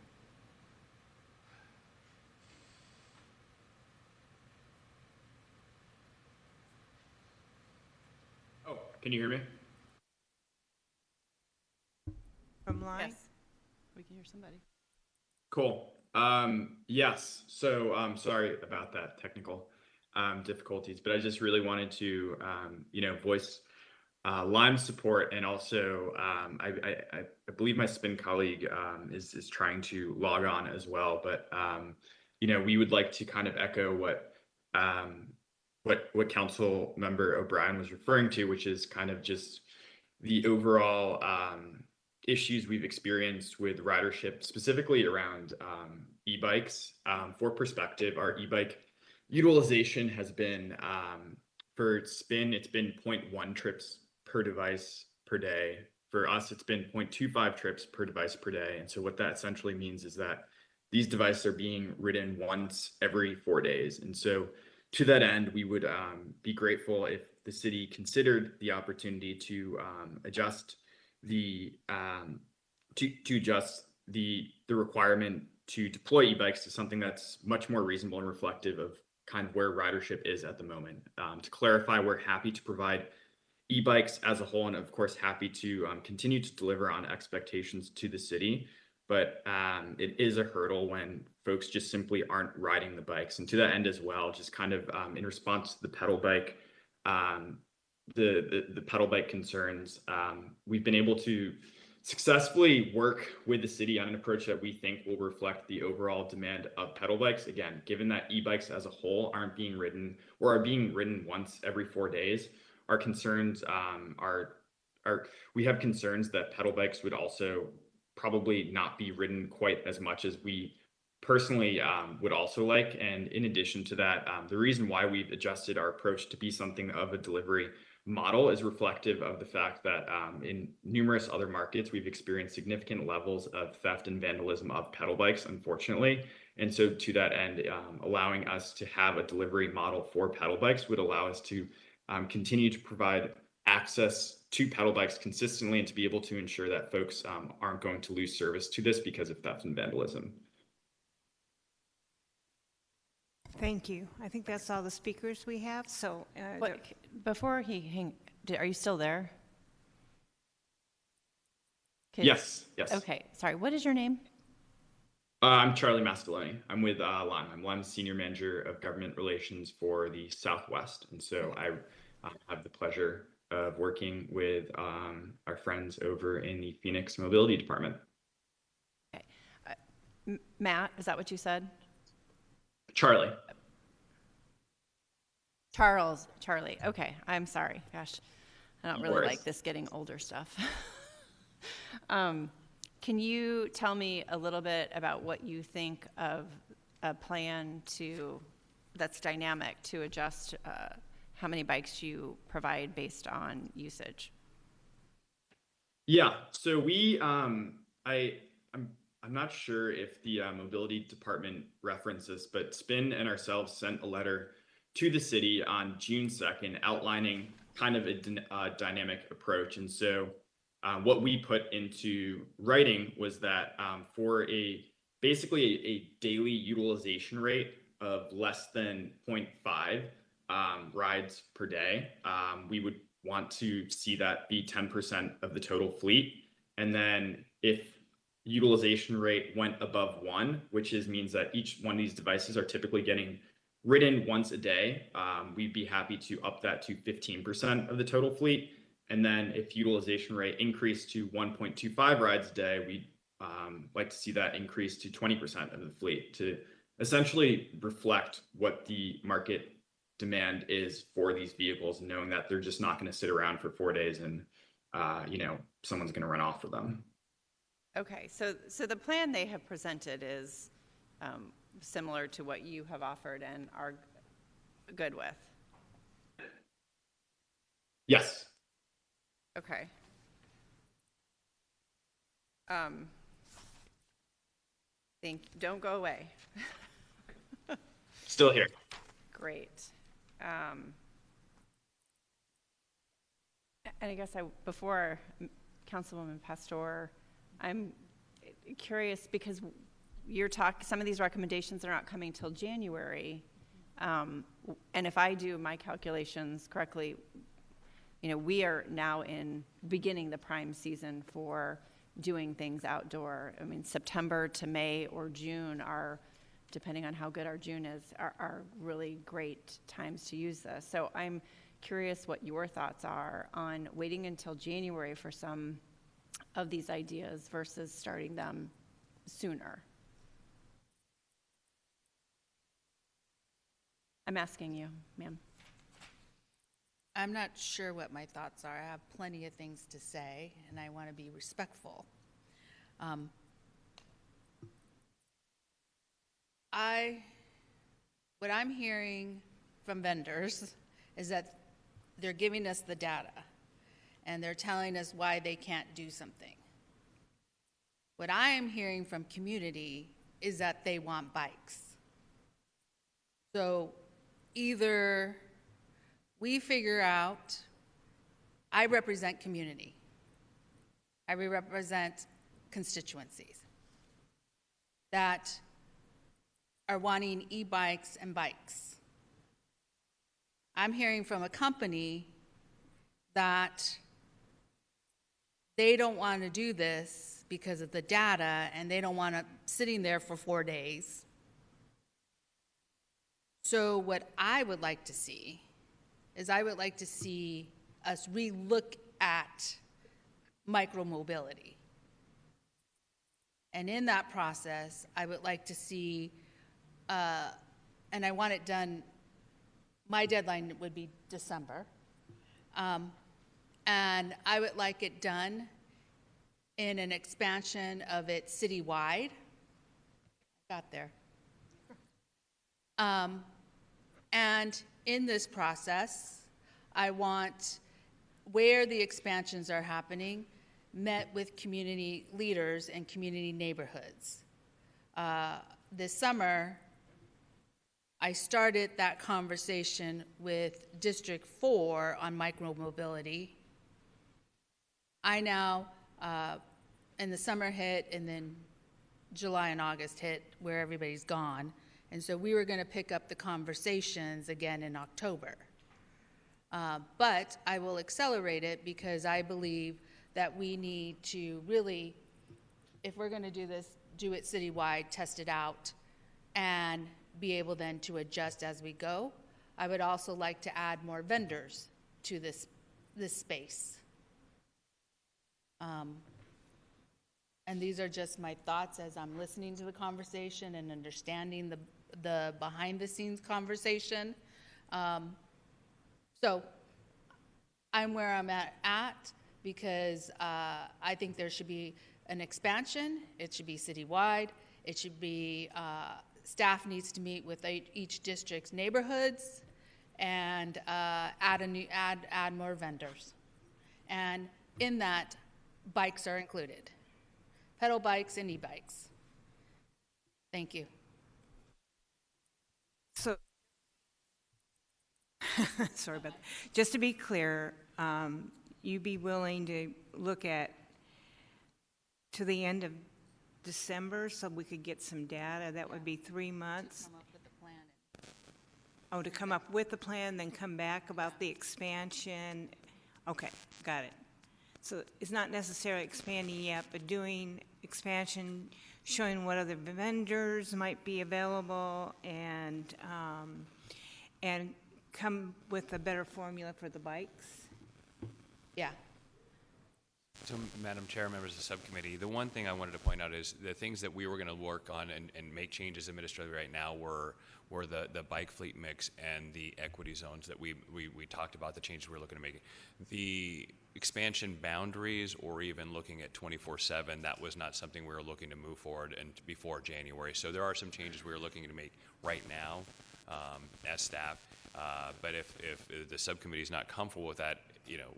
L: Oh, can you hear me?
A: From line?
G: Yes. We can hear somebody.
L: Cool. Yes. So sorry about that technical difficulties, but I just really wanted to, voice Lime's support, and also I believe my Spin colleague is trying to log on as well. But we would like to kind of echo what Council Member O'Brien was referring to, which is kind of just the overall issues we've experienced with ridership, specifically around e-bikes. For perspective, our e-bike utilization has been, for Spin, it's been 0.1 trips per device per day. For us, it's been 0.25 trips per device per day. And so what that essentially means is that these devices are being ridden once every 4 days. And so to that end, we would be grateful if the city considered the opportunity to adjust the requirement to deploy e-bikes to something that's much more reasonable and reflective of kind of where ridership is at the moment. To clarify, we're happy to provide e-bikes as a whole, and of course happy to continue to deliver on expectations to the city. But it is a hurdle when folks just simply aren't riding the bikes. And to that end as well, just kind of in response to the pedal bike, the pedal bike concerns, we've been able to successfully work with the city on an approach that we think will reflect the overall demand of pedal bikes. Again, given that e-bikes as a whole aren't being ridden or are being ridden once every 4 days, our concerns we have concerns that pedal bikes would also probably not be ridden quite as much as we personally would also like. And in addition to that, the reason why we've adjusted our approach to be something of a delivery model is reflective of the fact that in numerous other markets, we've experienced significant levels of theft and vandalism of pedal bikes, unfortunately. And so to that end, allowing us to have a delivery model for pedal bikes would allow us to continue to provide access to pedal bikes consistently and to be able to ensure that folks aren't going to lose service to this because of theft and vandalism.
A: Thank you. I think that's all the speakers we have, so.
G: Before are you still there?
L: Yes.
G: Okay, sorry, what is your name?
L: I'm Charlie Mastaloni. I'm with Lime. I'm Lime's Senior Manager of Government Relations for the Southwest. And so I have the pleasure of working with our friends over in the Phoenix Mobility Department.
G: Okay. Matt, is that what you said?
L: Charlie.
G: Charlie. Okay, I'm sorry. Gosh, I don't really like this getting older stuff. Can you tell me a little bit about what you think of a plan that's dynamic to adjust how many bikes you provide based on usage?
L: Yeah, so I'm not sure if the mobility department referenced this, but SPIN and ourselves sent a letter to the city on June 2nd outlining kind of a dynamic approach. And so what we put into writing was that for basically a daily utilization rate of less than 0.5 rides per day, we would want to see that be 10% of the total fleet. And then if utilization rate went above 1, which means that each one of these devices are typically getting ridden once a day, we'd be happy to up that to 15% of the total fleet. And then if utilization rate increased to 1.25 rides a day, we'd like to see that increase to 20% of the fleet to essentially reflect what the market demand is for these vehicles, knowing that they're just not going to sit around for 4 days and someone's going to run off for them.
G: Okay, so the plan they have presented is similar to what you have offered and are good with.
L: Yes.
G: Okay. Don't go away.
L: Still here.
G: Great. And I guess before Councilwoman Pastor, I'm curious because some of these recommendations are not coming till January. And if I do my calculations correctly, we are now beginning the prime season for doing things outdoor. I mean, September to May or June are, depending on how good our June is, are really great times to use this. So I'm curious what your thoughts are on waiting until January for some of these ideas versus starting them sooner. I'm asking you, ma'am.
D: I'm not sure what my thoughts are. I have plenty of things to say, and I want to be respectful. What I'm hearing from vendors is that they're giving us the data, and they're telling us why they can't do something. What I am hearing from community is that they want bikes. So either we figure out, I represent community. I represent constituencies that are wanting e-bikes and bikes. I'm hearing from a company that they don't want to do this because of the data and they don't want it sitting there for 4 days. So what I would like to see is I would like to see us relook at micromobility. And in that process, I would like to see, and I want it done, my deadline would be December. And I would like it done in an expansion of it citywide. Got there. And in this process, I want where the expansions are happening, met with community leaders and community neighborhoods. This summer, I started that conversation with District 4 on micromobility. I now, and the summer hit, and then July and August hit where everybody's gone. And so we were going to pick up the conversations again in October. But I will accelerate it because I believe that we need to really, if we're going to do this, do it citywide, test it out, and be able then to adjust as we go. I would also like to add more vendors to this space. And these are just my thoughts as I'm listening to the conversation and understanding the behind-the-scenes conversation. So I'm where I'm at because I think there should be an expansion. It should be citywide. It should be, staff needs to meet with each district's neighborhoods and add more vendors. And in that, bikes are included. Pedal bikes and e-bikes. Thank you.
A: So, sorry about that. Just to be clear, you'd be willing to look at to the end of December so we could get some data? That would be 3 months.
D: Come up with a plan.
A: Oh, to come up with the plan, then come back about the expansion. Okay, got it. So it's not necessarily expanding yet, but doing expansion, showing what other vendors might be available, and come with a better formula for the bikes.
D: Yeah.
H: So, Madam Chair, members of the subcommittee, the one thing I wanted to point out is the things that we were going to work on and make changes administratively right now were the bike fleet mix and the equity zones that we talked about, the changes we were looking to make. The expansion boundaries or even looking at 24/7, that was not something we were looking to move forward and before January. So there are some changes we were looking to make right now as staff. But if the subcommittee is not comfortable with that,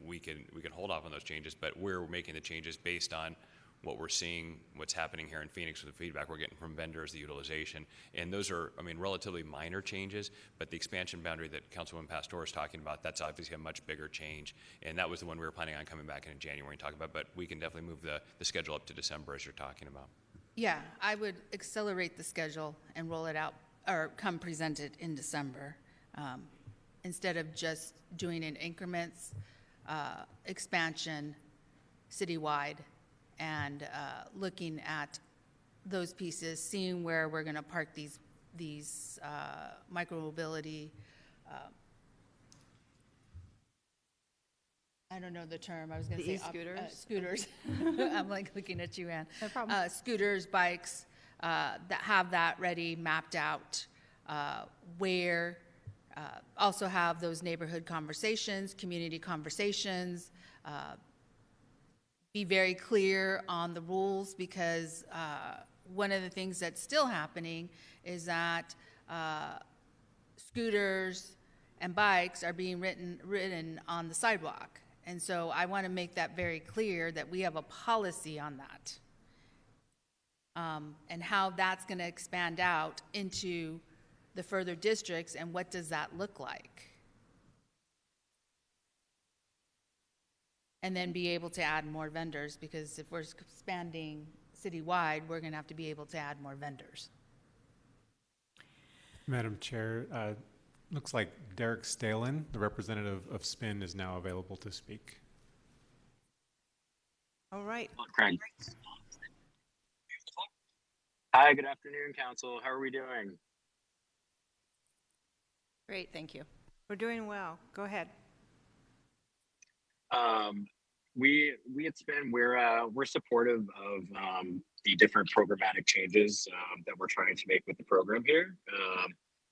H: we can hold off on those changes. But we're making the changes based on what we're seeing, what's happening here in Phoenix with the feedback we're getting from vendors, the utilization, and those are, relatively minor changes. But the expansion boundary that Councilwoman Pastor is talking about, that's obviously a much bigger change, and that was the one we were planning on coming back in January and talking about. But we can definitely move the schedule up to December as you're talking about.
D: Yeah, I would accelerate the schedule and roll it out, or come present it in December, instead of just doing in increments, expansion citywide, and looking at those pieces, seeing where we're going to park these micromobility. I don't know the term. I was going to say
G: e-scooters.
D: Scooters. I'm like looking at you, Ann.
G: No problem.
D: Scooters, bikes that have that ready, mapped out. Where also have those neighborhood conversations, community conversations. Be very clear on the rules, because one of the things that's still happening is that scooters and bikes are being ridden on the sidewalk. And so I want to make that very clear that we have a policy on that, and how that's going to expand out into the further districts, and what does that look like? And then be able to add more vendors, because if we're expanding citywide, we're going to have to be able to add more vendors.
M: Madam Chair, looks like Derek Stalen, the representative of SPIN, is now available to speak.
A: All right.
N: Craig. Hi, good afternoon, Council. How are we doing?
G: Great, thank you.
A: We're doing well. Go ahead.
N: We at SPIN, we're supportive of the different programmatic changes that we're trying to make with the program here.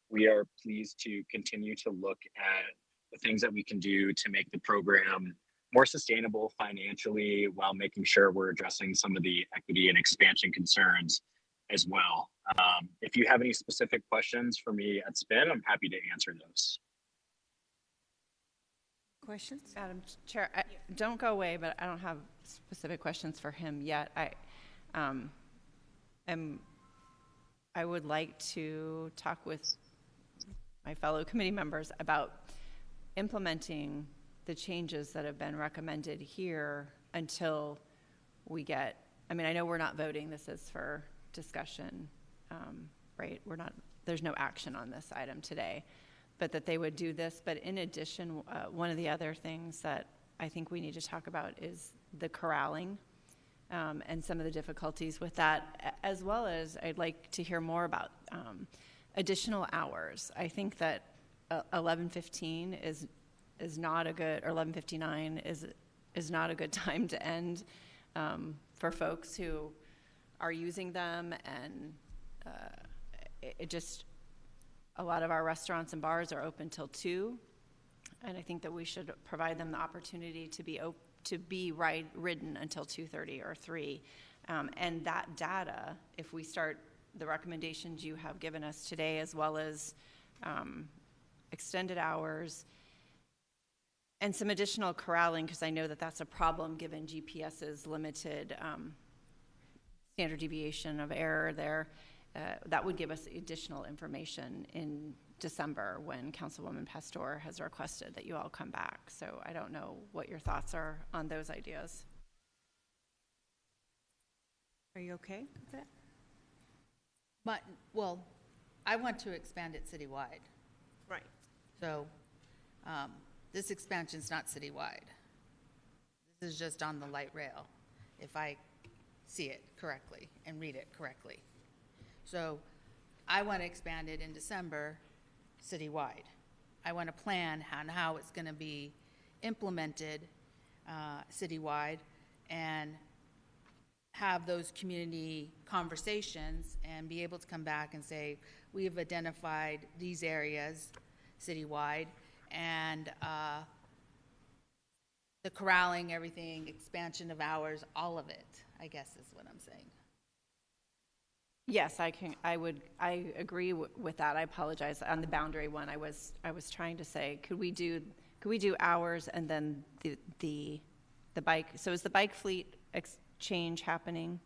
N: We are pleased to continue to look at the things that we can do to make the program more sustainable financially while making sure we're addressing some of the equity and expansion concerns as well. If you have any specific questions for me at Spin, I'm happy to answer those.
A: Questions?
G: Madam Chair, don't go away, but I don't have specific questions for him yet. I would like to talk with my fellow committee members about implementing the changes that have been recommended here until we get, I mean, I know we're not voting, this is for discussion, right? There's no action on this item today, but that they would do this. But in addition, one of the other things that I think we need to talk about is the corralling and some of the difficulties with that, as well as I'd like to hear more about additional hours. I think that 11:15 is not a good, or 11:59 is not a good time to end for folks who are using them, and it just, a lot of our restaurants and bars are open till 2, and I think that we should provide them the opportunity to be ridden until 2:30 or 3. And that data, if we start the recommendations you have given us today, as well as extended hours and some additional corralling, because I know that that's a problem given GPS's limited standard deviation of error there, that would give us additional information in December when Councilwoman Pastor has requested that you all come back. So I don't know what your thoughts are on those ideas.
A: Are you okay with that?
D: Well, I want to expand it citywide.
A: Right.
D: So this expansion's not citywide. This is just on the light rail, if I see it correctly and read it correctly. So I want to expand it in December citywide. I want to plan on how it's going to be implemented citywide and have those community conversations and be able to come back and say, we have identified these areas citywide, and the corralling, everything, expansion of hours, all of it, I guess is what I'm saying.
G: Yes, I agree with that. I apologize. On the boundary one, I was trying to say, could we do hours and then the bike? So is the bike fleet change happening?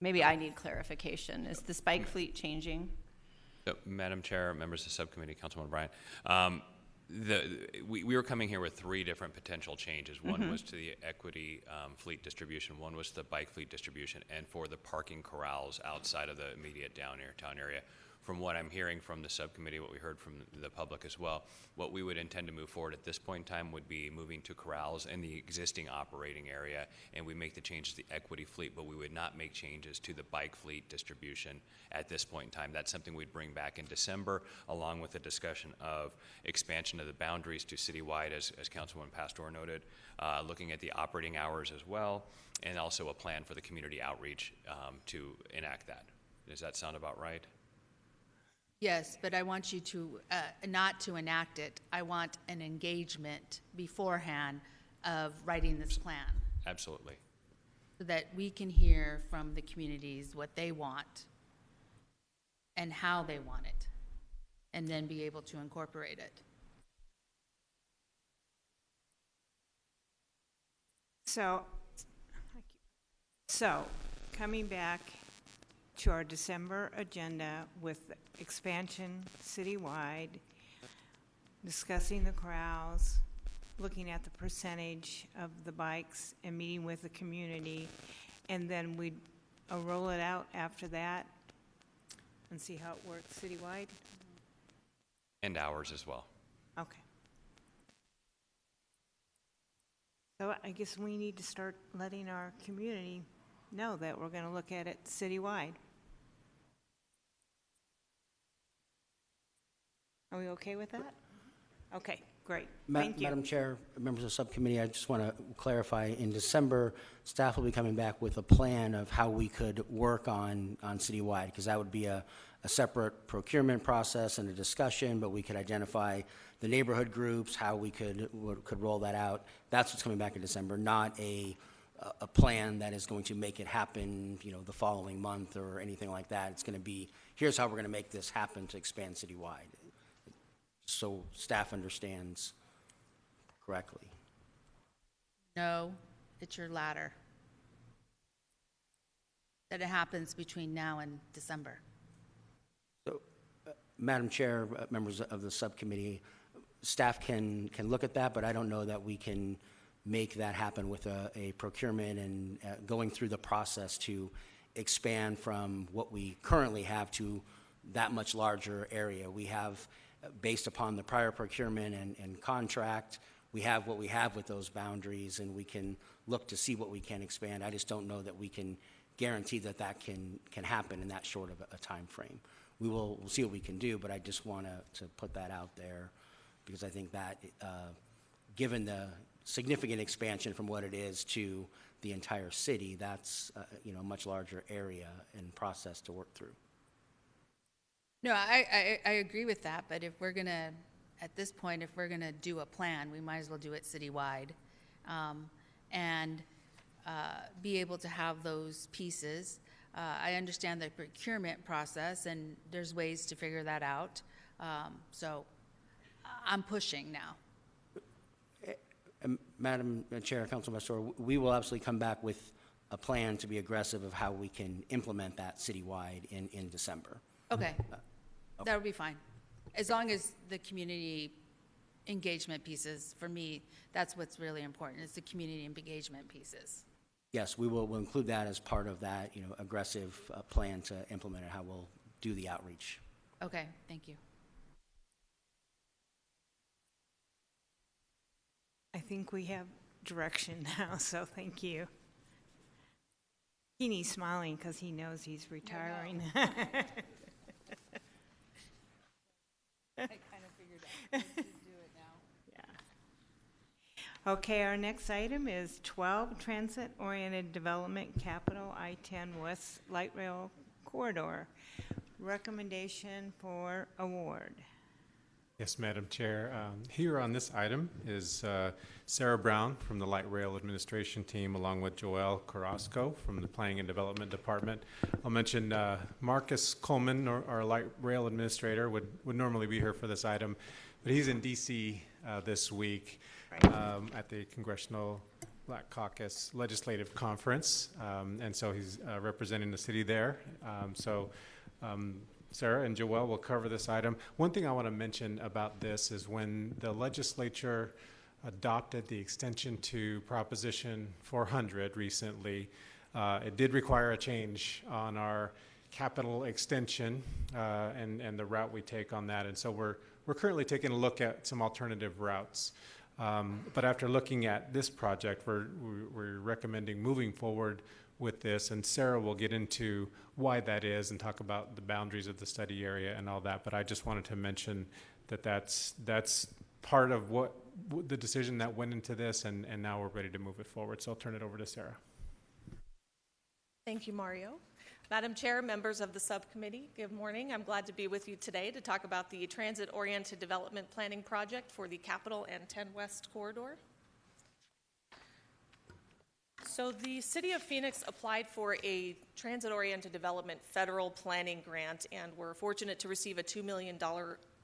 G: Maybe I need clarification. Is this bike fleet changing?
H: So, Madam Chair, members of the subcommittee, Councilman O'Brien, we were coming here with 3 different potential changes. One was to the equity fleet distribution, one was the bike fleet distribution, and for the parking corrals outside of the immediate downtown area. From what I'm hearing from the subcommittee, what we heard from the public as well, what we would intend to move forward at this point in time would be moving to corrals in the existing operating area, and we make the changes to the equity fleet, but we would not make changes to the bike fleet distribution at this point in time. That's something we'd bring back in December, along with a discussion of expansion of the boundaries to citywide, as Councilwoman Pastor noted, looking at the operating hours as well, and also a plan for the community outreach to enact that. Does that sound about right?
D: Yes, but I want you to, not to enact it. I want an engagement beforehand of writing this plan.
H: Absolutely.
D: So that we can hear from the communities what they want and how they want it, and then be able to incorporate it.
A: So coming back to our December agenda with expansion citywide, discussing the corrals, looking at the percentage of the bikes and meeting with the community, and then we'd roll it out after that and see how it works citywide?
H: And hours as well.
A: Okay. So I guess we need to start letting our community know that we're going to look at it citywide. Are we okay with that? Okay, Great, thank you.
O: Madam Chair, members of the subcommittee, I just want to clarify, in December, staff will be coming back with a plan of how we could work on citywide, because that would be a separate procurement process and a discussion, but we could identify the neighborhood groups, how we could roll that out. That's what's coming back in December, not a plan that is going to make it happen, the following month or anything like that. It's going to be, here's how we're going to make this happen to expand citywide, so staff understands correctly.
D: No, it's your latter. That it happens between now and December.
O: So, Madam Chair, members of the subcommittee, staff can look at that, but I don't know that we can make that happen with a procurement and going through the process to expand from what we currently have to that much larger area. We have, based upon the prior procurement and contract, we have what we have with those boundaries, and we can look to see what we can expand. I just don't know that we can guarantee that can happen in that short of a time frame. We'll see what we can do, but I just want to put that out there, because I think that given the significant expansion from what it is to the entire city, that's a much larger area and process to work through.
D: No, I agree with that, but if we're going to, at this point, if we're going to do a plan, we might as well do it citywide, and be able to have those pieces. I understand the procurement process, and there's ways to figure that out. So I'm pushing now.
O: Madam Chair, Councilman Pastor, we will absolutely come back with a plan to be aggressive of how we can implement that citywide in December.
D: Okay. That would be fine. As long as the community engagement pieces, for me, that's what's really important, is the community engagement pieces.
O: Yes, we'll include that as part of that, aggressive plan to implement it, how we'll do the outreach.
D: Okay, thank you.
A: I think we have direction now, so thank you. Keeney's smiling because he knows he's retiring.
D: I kind of figured out to do it now.
A: Yeah. Okay, our next item is 12, Transit-Oriented Development Capital I-10 West Light Rail Corridor. Recommendation for award.
M: Yes, Madam Chair. Here on this item is Sarah Brown from the Light Rail Administration Team, along with Joelle Carrasco from the Planning and Development Department. I'll mention Marcus Coleman, our Light Rail Administrator, would normally be here for this item, but he's in D.C. This week at the Congressional Black Caucus Legislative Conference, and so he's representing the city there. Sarah and Joelle will cover this item. One thing I want to mention about this is when the legislature adopted the extension to Proposition 400 recently, it did require a change on our capital extension and the route we take on that. And so we're currently taking a look at some alternative routes. But after looking at this project, we're recommending moving forward with this, and Sarah will get into why that is and talk about the boundaries of the study area and all that. But I just wanted to mention that that's part of what the decision that went into this, and now we're ready to move it forward. So I'll turn it over to Sarah.
P: Thank you, Mario. Madam Chair, members of the subcommittee, good morning. I'm glad to be with you today to talk about the Transit-Oriented Development Planning Project for the Capitol and 10 West Corridor. So the City of Phoenix applied for a transit-oriented development federal planning grant, and we're fortunate to receive a $2 million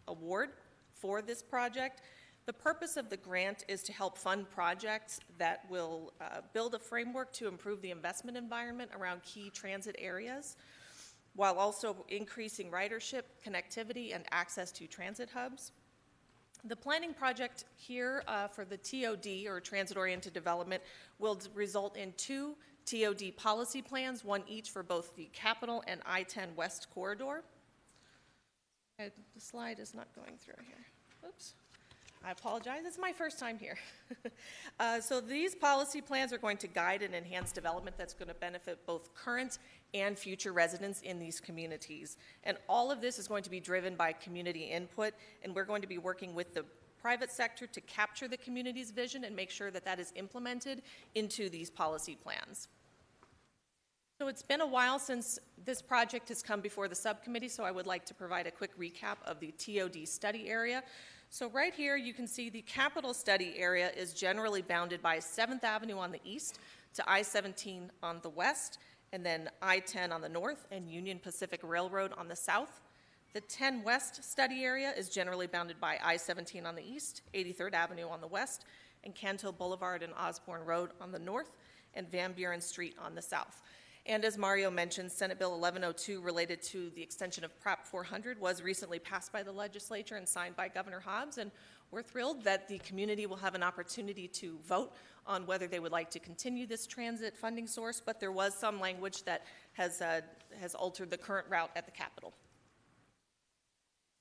P: award for this project. The purpose of the grant is to help fund projects that will build a framework to improve the investment environment around key transit areas, while also increasing ridership, connectivity, and access to transit hubs. The planning project here for the TOD, or Transit-Oriented Development, will result in 2 TOD policy plans, one each for both the Capitol and I-10 West Corridor. The slide is not going through here. Oops. I apologize. It's my first time here. So these policy plans are going to guide and enhance development that's going to benefit both current and future residents in these communities. And all of this is going to be driven by community input, and we're going to be working with the private sector to capture the community's vision and make sure that that is implemented into these policy plans. So it's been a while since this project has come before the subcommittee, so I would like to provide a quick recap of the TOD study area. So right here you can see the capital study area is generally bounded by 7th Avenue on the east to I-17 on the west, and then I-10 on the north and Union Pacific Railroad on the south. The 10 West study area is generally bounded by I-17 on the east, 83rd Avenue on the west, and Canto Boulevard and Osborne Road on the north, and Van Buren Street on the south. And as Mario mentioned, Senate Bill 1102 related to the extension of Prop 400 was recently passed by the legislature and signed by Governor Hobbs, and we're thrilled that the community will have an opportunity to vote on whether they would like to continue this transit funding source, but there was some language that has altered the current route at the Capitol.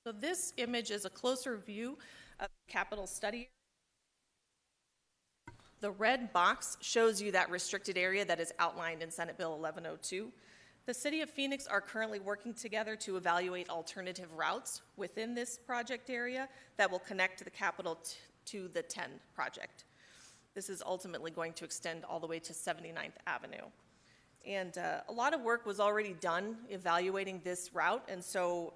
P: So this image is a closer view of the Capitol study. The red box shows you that restricted area that is outlined in Senate Bill 1102. The City of Phoenix are currently working together to evaluate alternative routes within this project area that will connect the Capitol to the 10 project. This is ultimately going to extend all the way to 79th Avenue. And a lot of work was already done evaluating this route, and so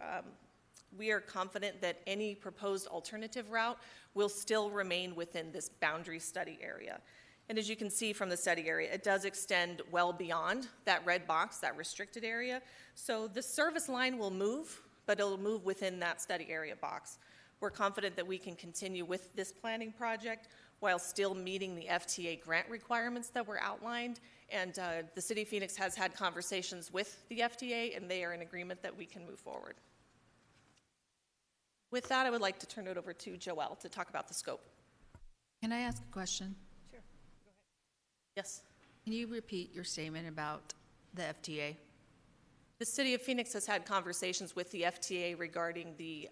P: we are confident that any proposed alternative route will still remain within this boundary study area. And as you can see from the study area, it does extend well beyond that red box, that restricted area. So the service line will move, but it'll move within that study area box. We're confident that we can continue with this planning project while still meeting the FTA grant requirements that were outlined. And the City of Phoenix has had conversations with the FTA, and they are in agreement that we can move forward. With that, I would like to turn it over to Joelle to talk about the scope.
D: Can I ask a question?
P: Sure. Go ahead. Yes.
D: Can you repeat your statement about the FTA?
P: The City of Phoenix has had conversations with the FTA regarding the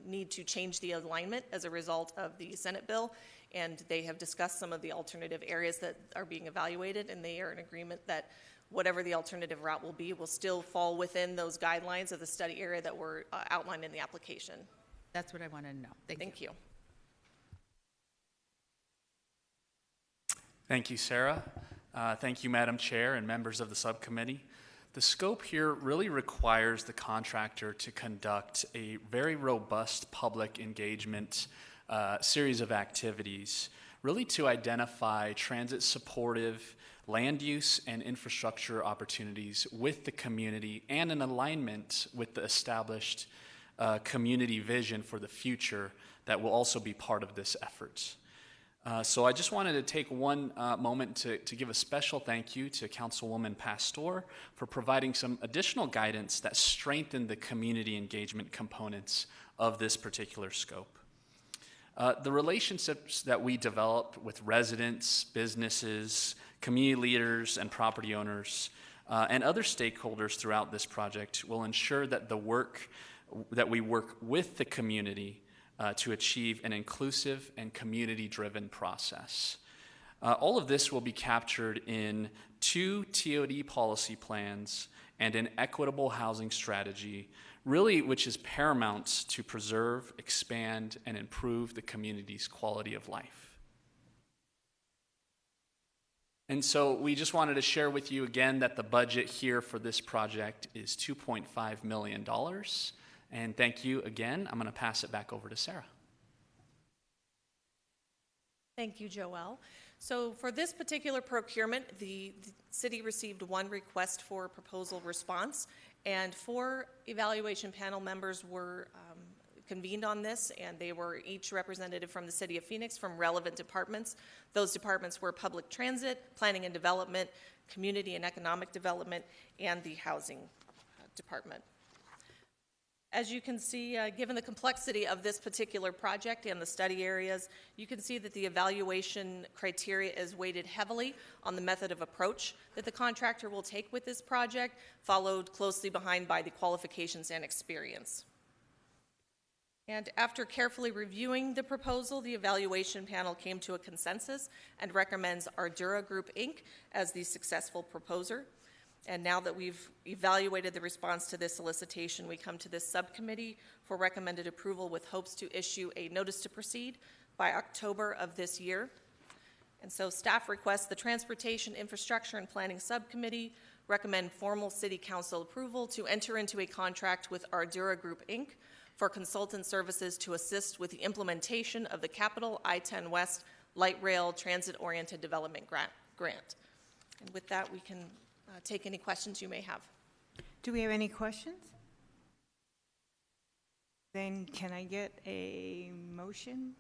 P: need to change the alignment as a result of the Senate bill, and they have discussed some of the alternative areas that are being evaluated, and they are in agreement that whatever the alternative route will be will still fall within those guidelines of the study area that were outlined in the application.
D: That's what I wanted to know. Thank you.
Q: Thank you, Sarah. Thank you, Madam Chair and members of the subcommittee. The scope here really requires the contractor to conduct a very robust public engagement series of activities, really to identify transit-supportive land use and infrastructure opportunities with the community and in alignment with the established community vision for the future that will also be part of this effort. So I just wanted to take one moment to give a special thank you to Councilwoman Pastor for providing some additional guidance that strengthened the community engagement components of this particular scope. The relationships that we develop with residents, businesses, community leaders, and property owners, and other stakeholders throughout this project will ensure that we work with the community to achieve an inclusive and community-driven process. All of this will be captured in 2 TOD policy plans and an equitable housing strategy, really which is paramount to preserve, expand, and improve the community's quality of life. And so we just wanted to share with you again that the budget here for this project is $2.5 million. And thank you again. I'm going to pass it back over to Sarah.
P: Thank you, Joelle. So for this particular procurement, the city received 1 request for proposal response, and 4 evaluation panel members were convened on this, and they were each representative from the City of Phoenix from relevant departments. Those departments were public transit, planning and development, community and economic development, and the housing department. As you can see, given the complexity of this particular project and the study areas, you can see that the evaluation criteria is weighted heavily on the method of approach that the contractor will take with this project, followed closely behind by the qualifications and experience. And after carefully reviewing the proposal, the evaluation panel came to a consensus and recommends Ardura Group, Inc. as the successful proposer. And now that we've evaluated the response to this solicitation, we come to this subcommittee for recommended approval with hopes to issue a notice to proceed by October of this year. And so staff requests the Transportation, Infrastructure, and Planning Subcommittee recommend formal City Council approval to enter into a contract with Ardura Group, Inc. for consultant services to assist with the implementation of the Capital I-10 West Light Rail Transit-Oriented Development Grant. And with that, we can take any questions you may have.
A: Do we have any questions? Then can I get a motion?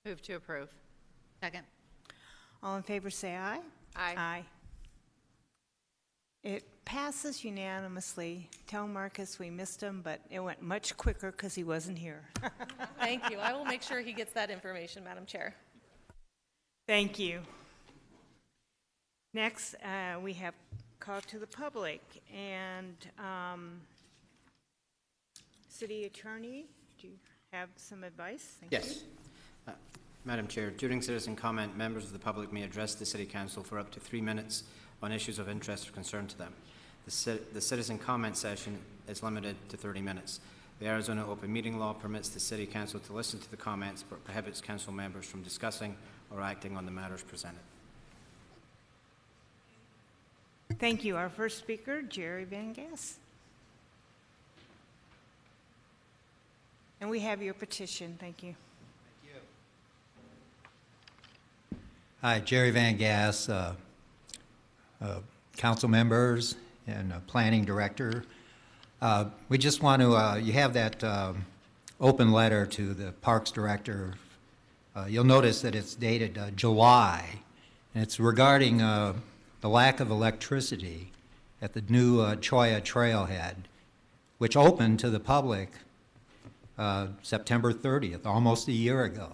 G: Move to approve.
D: Second.
A: All in favor say aye.
G: Aye.
A: Aye. It passes unanimously. Tell Marcus we missed him, but it went much quicker because he wasn't here.
P: Thank you. I will make sure he gets that information, Madam Chair.
A: Thank you. Next, we have call to the public, and City Attorney, do you have some advice? Thank
B: Yes.
A: you.
B: Madam Chair, during citizen comment, members of the public may address the City Council for up to 3 minutes on issues of interest or concern to them. The citizen comment session is limited to 30 minutes. The Arizona Open Meeting Law permits the City Council to listen to the comments but prohibits council members from discussing or acting on the matters presented.
A: Thank you. Our first speaker, Jerry Van Gass. And we have your petition. Thank you.
R: Hi, Jerry Van Gass, council members and planning director. We just want to, you have that open letter to the parks director. You'll notice that it's dated July, and it's regarding the lack of electricity at the new Choya Trailhead, which opened to the public September 30th, almost a year ago.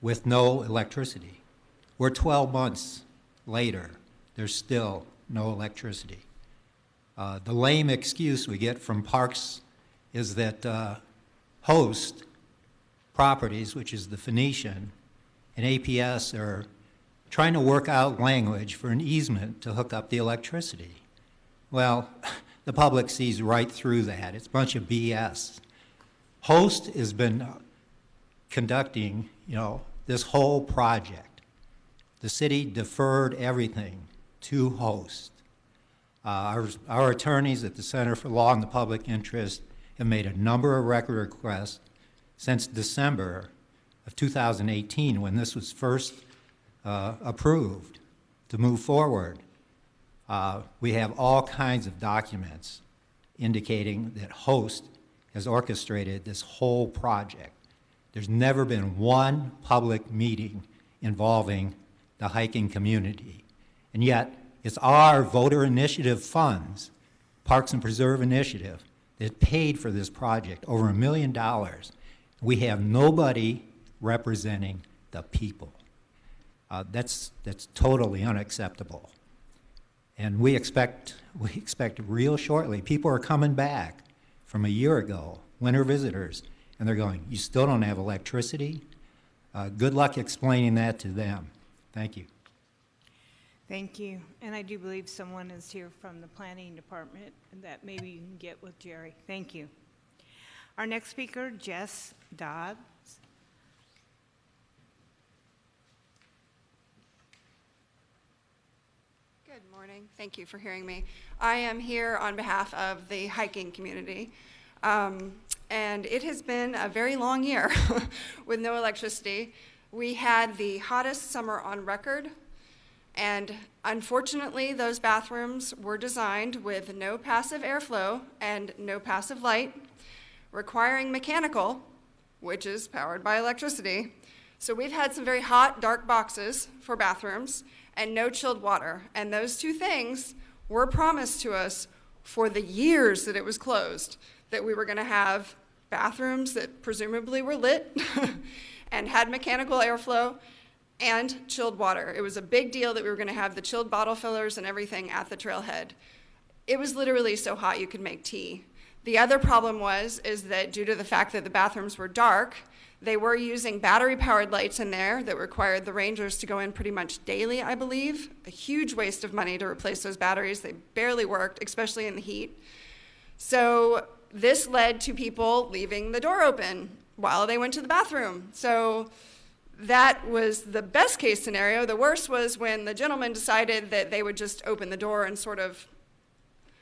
R: With no electricity. We're 12 months later, there's still no electricity. The lame excuse we get from parks is that host properties, which is the Phoenician, and APS are trying to work out language for an easement to hook up the electricity. Well, the public sees right through that. It's a bunch of BS. Host has been conducting, this whole project. The city deferred everything to host. Our attorneys at the Center for Law and the Public Interest have made a number of record requests since December of 2018 when this was first approved to move forward. We have all kinds of documents indicating that host has orchestrated this whole project. There's never been one public meeting involving the hiking community. And yet, it's our voter initiative funds, Parks and Preserve Initiative, that paid for this project, over $1 million. We have nobody representing the people. That's totally unacceptable. And we expect real shortly. People are coming back from a year ago, winter visitors, and they're going, you still don't have electricity? Good luck explaining that to them. Thank you.
A: Thank you. And I do believe someone is here from the planning department that maybe you can get with Jerry. Thank you. Our next speaker, Jess Dodds.
S: Good morning. Thank you for hearing me. I am here on behalf of the hiking community. And it has been a very long year with no electricity. We had the hottest summer on record, and unfortunately those bathrooms were designed with no passive airflow and no passive light, requiring mechanical, which is powered by electricity. So we've had some very hot, dark boxes for bathrooms and no chilled water. And those two things were promised to us for the years that it was closed, that we were going to have bathrooms that presumably were lit and had mechanical airflow and chilled water. It was a big deal that we were going to have the chilled bottle fillers and everything at the trailhead. It was literally so hot you could make tea. The other problem is that due to the fact that the bathrooms were dark, They were using battery-powered lights in there that required the rangers to go in pretty much daily, I believe. A huge waste of money to replace those batteries. They barely worked, especially in the heat. So this led to people leaving the door open while they went to the bathroom. So that was the best case scenario. The worst was when the gentleman decided that they would just open the door and sort of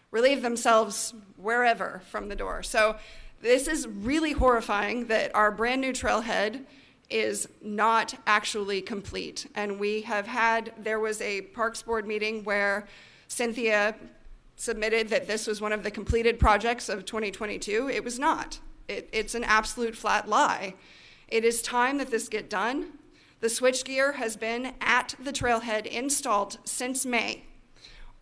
S: relieve themselves wherever from the door. So this is really horrifying that our brand new trailhead is not actually complete. And there was a Parks Board meeting where Cynthia submitted that this was one of the completed projects of 2022. It was not. It's an absolute flat lie. It is time that this get done. The switchgear has been at the trailhead installed since May.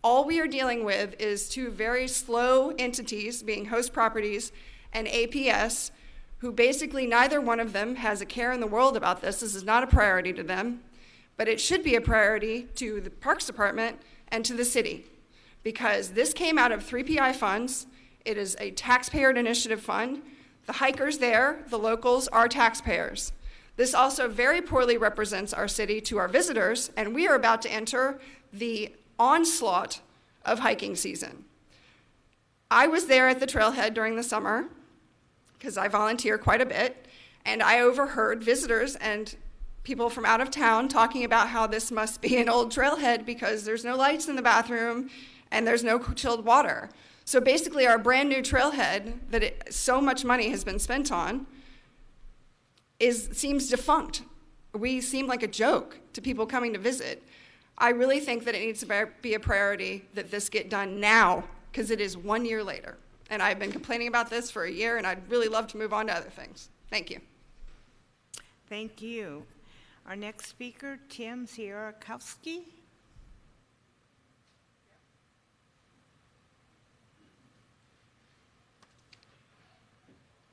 S: All we are dealing with is two very slow entities, being Host Properties and APS, who basically neither one of them has a care in the world about this. This is not a priority to them, but it should be a priority to the Parks Department and to the city, because this came out of 3PI funds. It is a taxpayer initiative fund. The hikers there, the locals, are taxpayers. This also very poorly represents our city to our visitors, and we are about to enter the onslaught of hiking season. I was there at the trailhead during the summer, because I volunteer quite a bit, and I overheard visitors and people from out of town talking about how this must be an old trailhead because there's no lights in the bathroom and there's no chilled water. So basically our brand new trailhead that so much money has been spent on seems defunct. We seem like a joke to people coming to visit. I really think that it needs to be a priority that this get done now, because it is 1 year later. And I've been complaining about this for a year, and I'd really love to move on to other things. Thank you.
A: Thank you. Our next speaker, Tim Sierakowski.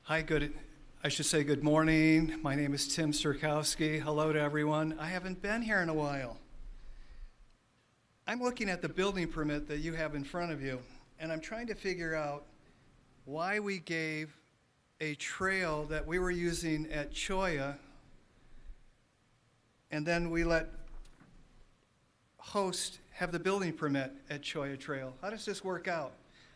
T: Hi, I should say good morning. My name is Tim Sierkowski. Hello to everyone. I haven't been here in a while. I'm looking at the building permit that you have in front of you, and I'm trying to figure out why we gave a trail that we were using at Cholla, and then we let Host have the building permit at Cholla Trail. How does this work out?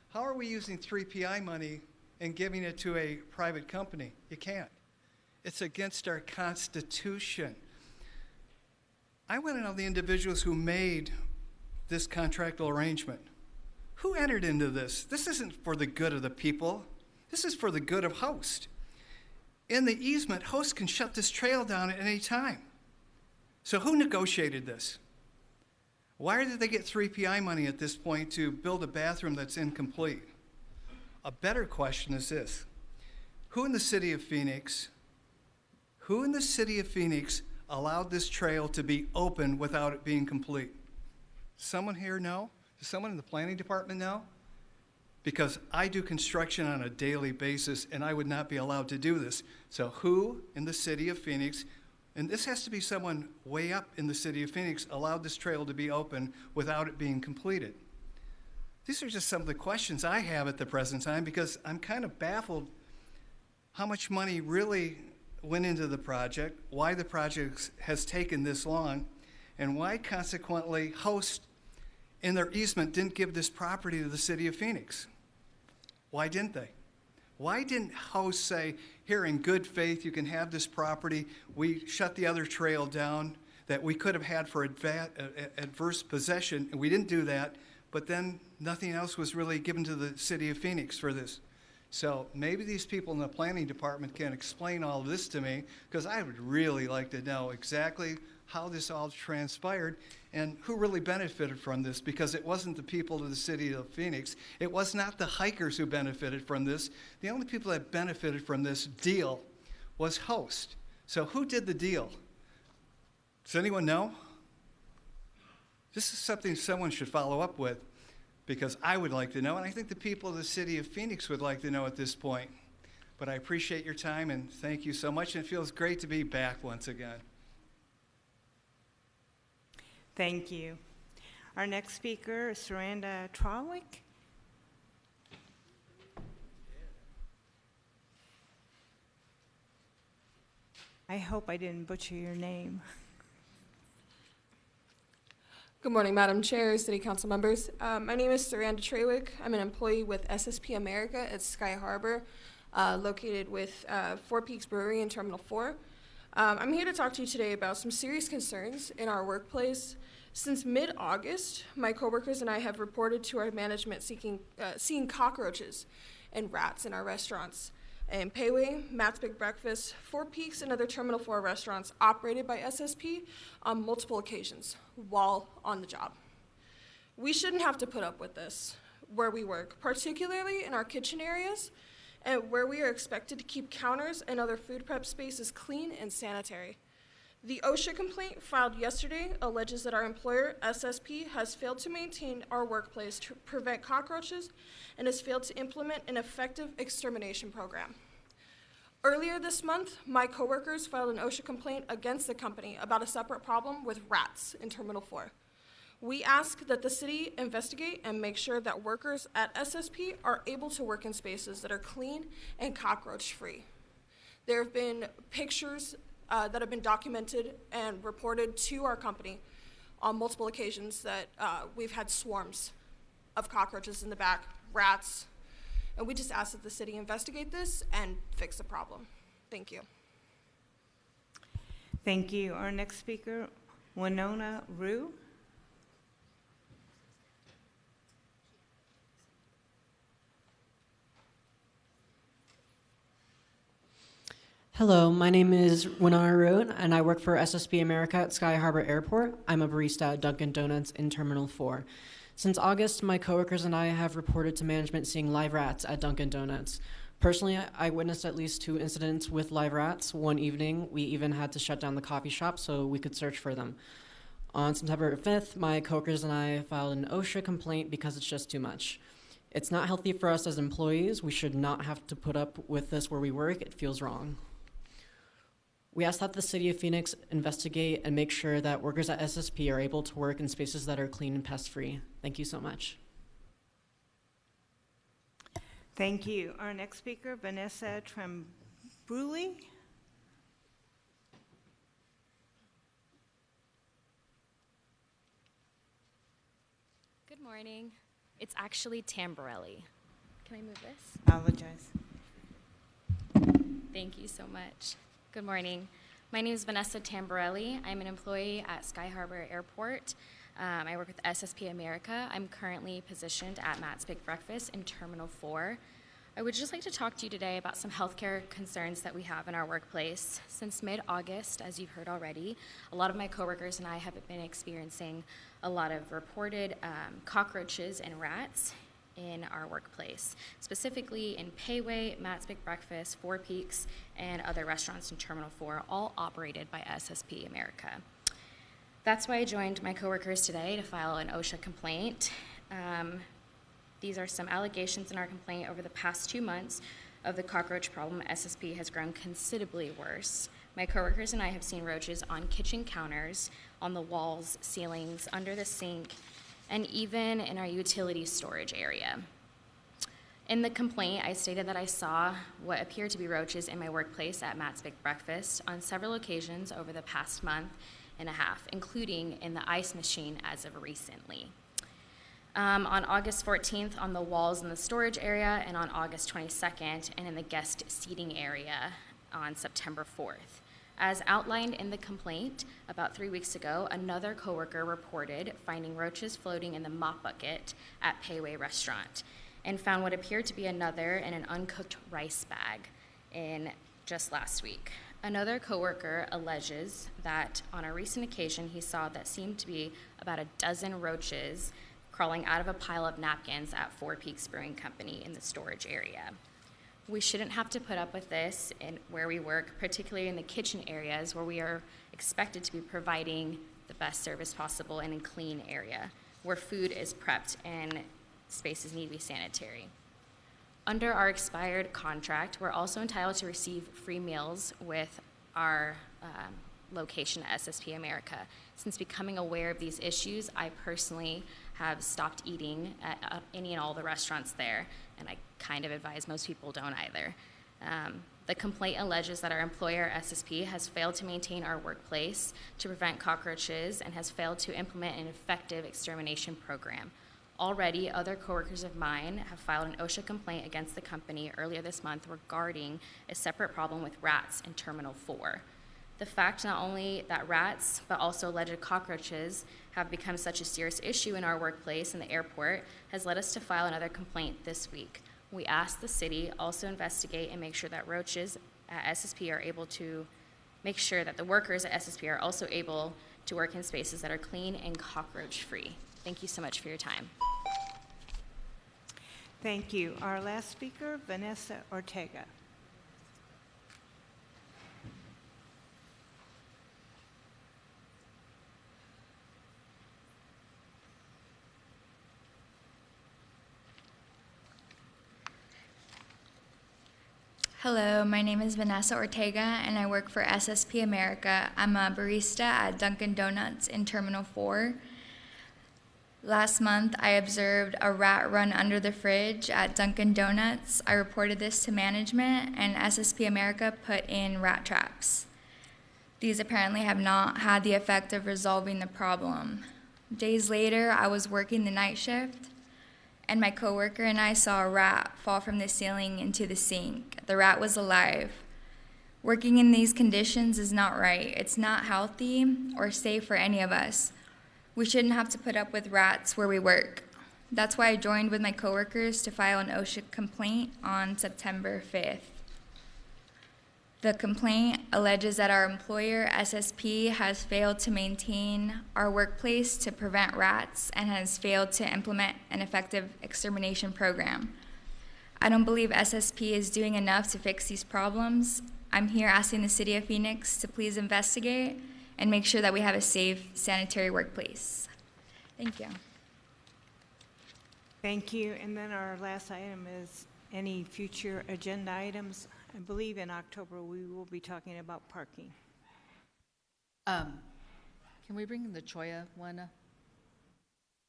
T: How are we using 3PI money and giving it to a private company? You can't. It's against our Constitution. I want to know the individuals who made this contractual arrangement. Who entered into this? This isn't for the good of the people. This is for the good of Host. In the easement, Host can shut this trail down at any time. So who negotiated this? Why did they get 3PI money at this point to build a bathroom that's incomplete? A better question is this: who in the city of Phoenix allowed this trail to be open without it being complete? Someone here know? Does someone in the planning department know? Because I do construction on a daily basis and I would not be allowed to do this. So who in the city of Phoenix, and this has to be someone way up in the city of Phoenix, allowed this trail to be open without it being completed? These are just some of the questions I have at the present time, because I'm kind of baffled how much money really went into the project, why the project has taken this long, and why consequently Host in their easement didn't give this property to the city of Phoenix. Why didn't they? Why didn't Host say, here, in good faith, you can have this property, we shut the other trail down that we could have had for adverse possession, and we didn't do that, but then nothing else was really given to the city of Phoenix for this. So maybe these people in the planning department can explain all of this to me, because I would really like to know exactly how this all transpired and who really benefited from this, because it wasn't the people of the city of Phoenix. It was not the hikers who benefited from this. The only people that benefited from this deal was Host. So who did the deal? Does anyone know? This is something someone should follow up with, because I would like to know, and I think the people of the city of Phoenix would like to know at this point. But I appreciate your time, and thank you so much, and it feels great to be back once again.
A: Thank you. Our next speaker is Saranda Trawick. I hope I didn't butcher your name.
U: Good morning, Madam Chair, City Council members. My name is Saranda Trewick. I'm an employee with SSP America at Sky Harbor, located with Four Peaks Brewery in Terminal 4. I'm here to talk to you today about some serious concerns in our workplace. Since mid-August, my coworkers and I have reported to our management seeing cockroaches and rats in our restaurants. In Payway, Matt's Big Breakfast, Four Peaks, and other Terminal 4 restaurants operated by SSP on multiple occasions while on the job. We shouldn't have to put up with this where we work, particularly in our kitchen areas, and where we are expected to keep counters and other food prep spaces clean and sanitary. The OSHA complaint filed yesterday alleges that our employer, SSP, has failed to maintain our workplace to prevent cockroaches and has failed to implement an effective extermination program. Earlier this month, my coworkers filed an OSHA complaint against the company about a separate problem with rats in Terminal 4. We ask that the city investigate and make sure that workers at SSP are able to work in spaces that are clean and cockroach-free. There have been pictures that have been documented and reported to our company on multiple occasions that we've had swarms of cockroaches in the back, rats, and we just ask that the city investigate this and fix the problem. Thank you.
A: Thank you. Our next speaker, Winona Rue.
V: Hello, my name is Winona Rue, and I work for SSP America at Sky Harbor Airport. I'm a barista at Dunkin' Donuts in Terminal 4. Since August, my coworkers and I have reported to management seeing live rats at Dunkin' Donuts. Personally, I witnessed at least 2 incidents with live rats. One evening, we even had to shut down the coffee shop so we could search for them. On September 5th, my coworkers and I filed an OSHA complaint because it's just too much. It's not healthy for us as employees. We should not have to put up with this where we work. It feels wrong. We ask that the City of Phoenix investigate and make sure that workers at SSP are able to work in spaces that are clean and pest-free. Thank you so much.
A: Thank you. Our next speaker, Vanessa Trembrulli.
W: Good morning. It's actually Tamborelli. Can I move this?
A: Apologize.
W: Thank you so much. Good morning. My name is Vanessa Tamborelli. I'm an employee at Sky Harbor Airport. I work with SSP America. I'm currently positioned at Matt's Big Breakfast in Terminal 4. I would just like to talk to you today about some healthcare concerns that we have in our workplace. Since mid-August, as you've heard already, a lot of my coworkers and I have been experiencing a lot of reported cockroaches and rats in our workplace, specifically in Payway, Matt's Big Breakfast, Four Peaks, and other restaurants in Terminal 4, all operated by SSP America. That's why I joined my coworkers today to file an OSHA complaint. These are some allegations in our complaint. Over the past 2 months of the cockroach problem, SSP has grown considerably worse. My coworkers and I have seen roaches on kitchen counters, on the walls, ceilings, under the sink, and even in our utility storage area. In the complaint, I stated that I saw what appeared to be roaches in my workplace at Matt's Big Breakfast on several occasions over the past month and a half, including in the ice machine as of recently. On August 14th, on the walls in the storage area, and on August 22nd, and in the guest seating area on September 4th. As outlined in the complaint, about 3 weeks ago, another coworker reported finding roaches floating in the mop bucket at Payway Restaurant and found what appeared to be another in an uncooked rice bag in just last week. Another coworker alleges that on a recent occasion he saw that seemed to be about a dozen roaches crawling out of a pile of napkins at Four Peaks Brewing Company in the storage area. We shouldn't have to put up with this in where we work, particularly in the kitchen areas where we are expected to be providing the best service possible in a clean area, where food is prepped and spaces need to be sanitary. Under our expired contract, we're also entitled to receive free meals with our location at SSP America. Since becoming aware of these issues, I personally have stopped eating at any and all the restaurants there, and I kind of advise most people don't either. The complaint alleges that our employer, SSP, has failed to maintain our workplace to prevent cockroaches and has failed to implement an effective extermination program. Already, other coworkers of mine have filed an OSHA complaint against the company earlier this month regarding a separate problem with rats in Terminal 4. The fact not only that rats, but also alleged cockroaches have become such a serious issue in our workplace and the airport has led us to file another complaint this week. We asked the city also investigate and make sure that roaches at SSP are able to make sure that the workers at SSP are also able to work in spaces that are clean and cockroach-free. Thank you so much for your time.
A: Thank you. Our last speaker, Vanessa Ortega.
C: Hello, my name is Vanessa Ortega and I work for SSP America. I'm a barista at Dunkin' Donuts in Terminal 4. Last month, I observed a rat run under the fridge at Dunkin' Donuts. I reported this to management and SSP America put in rat traps. These apparently have not had the effect of resolving the problem. Days later, I was working the night shift and my coworker and I saw a rat fall from the ceiling into the sink. The rat was alive. Working in these conditions is not right. It's not healthy or safe for any of us. We shouldn't have to put up with rats where we work. That's why I joined with my coworkers to file an OSHA complaint on September 5th. The complaint alleges that our employer, SSP, has failed to maintain our workplace to prevent rats and has failed to implement an effective extermination program. I don't believe SSP is doing enough to fix these problems. I'm here asking the City of Phoenix to please investigate and make sure that we have a safe, sanitary workplace. Thank you.
A: Thank you. And then our last item is any future agenda items. I believe in October we will be talking about parking.
D: Can we bring in the Choya one?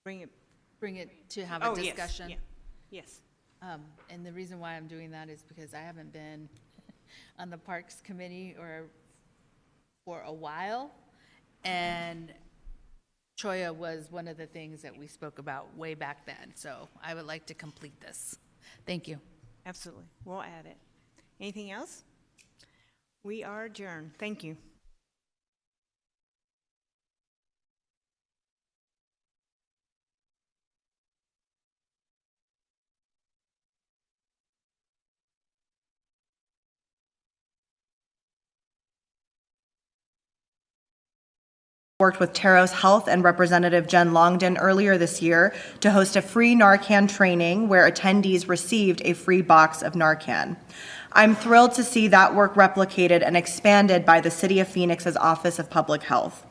A: Bring it
D: to have a discussion?
A: Yes.
D: And the reason why I'm doing that is because I haven't been on the Parks Committee for a while, and Choya was one of the things that we spoke about way back then, so I would like to complete this. Thank you.
A: Absolutely. We'll add it. Anything else? We are adjourned. Thank you.
F: Worked with Taros Health and Representative Jen Longden earlier this year to host a free Narcan training where attendees received a free box of Narcan. I'm thrilled to see that work replicated and expanded by the City of Phoenix's Office of Public Health.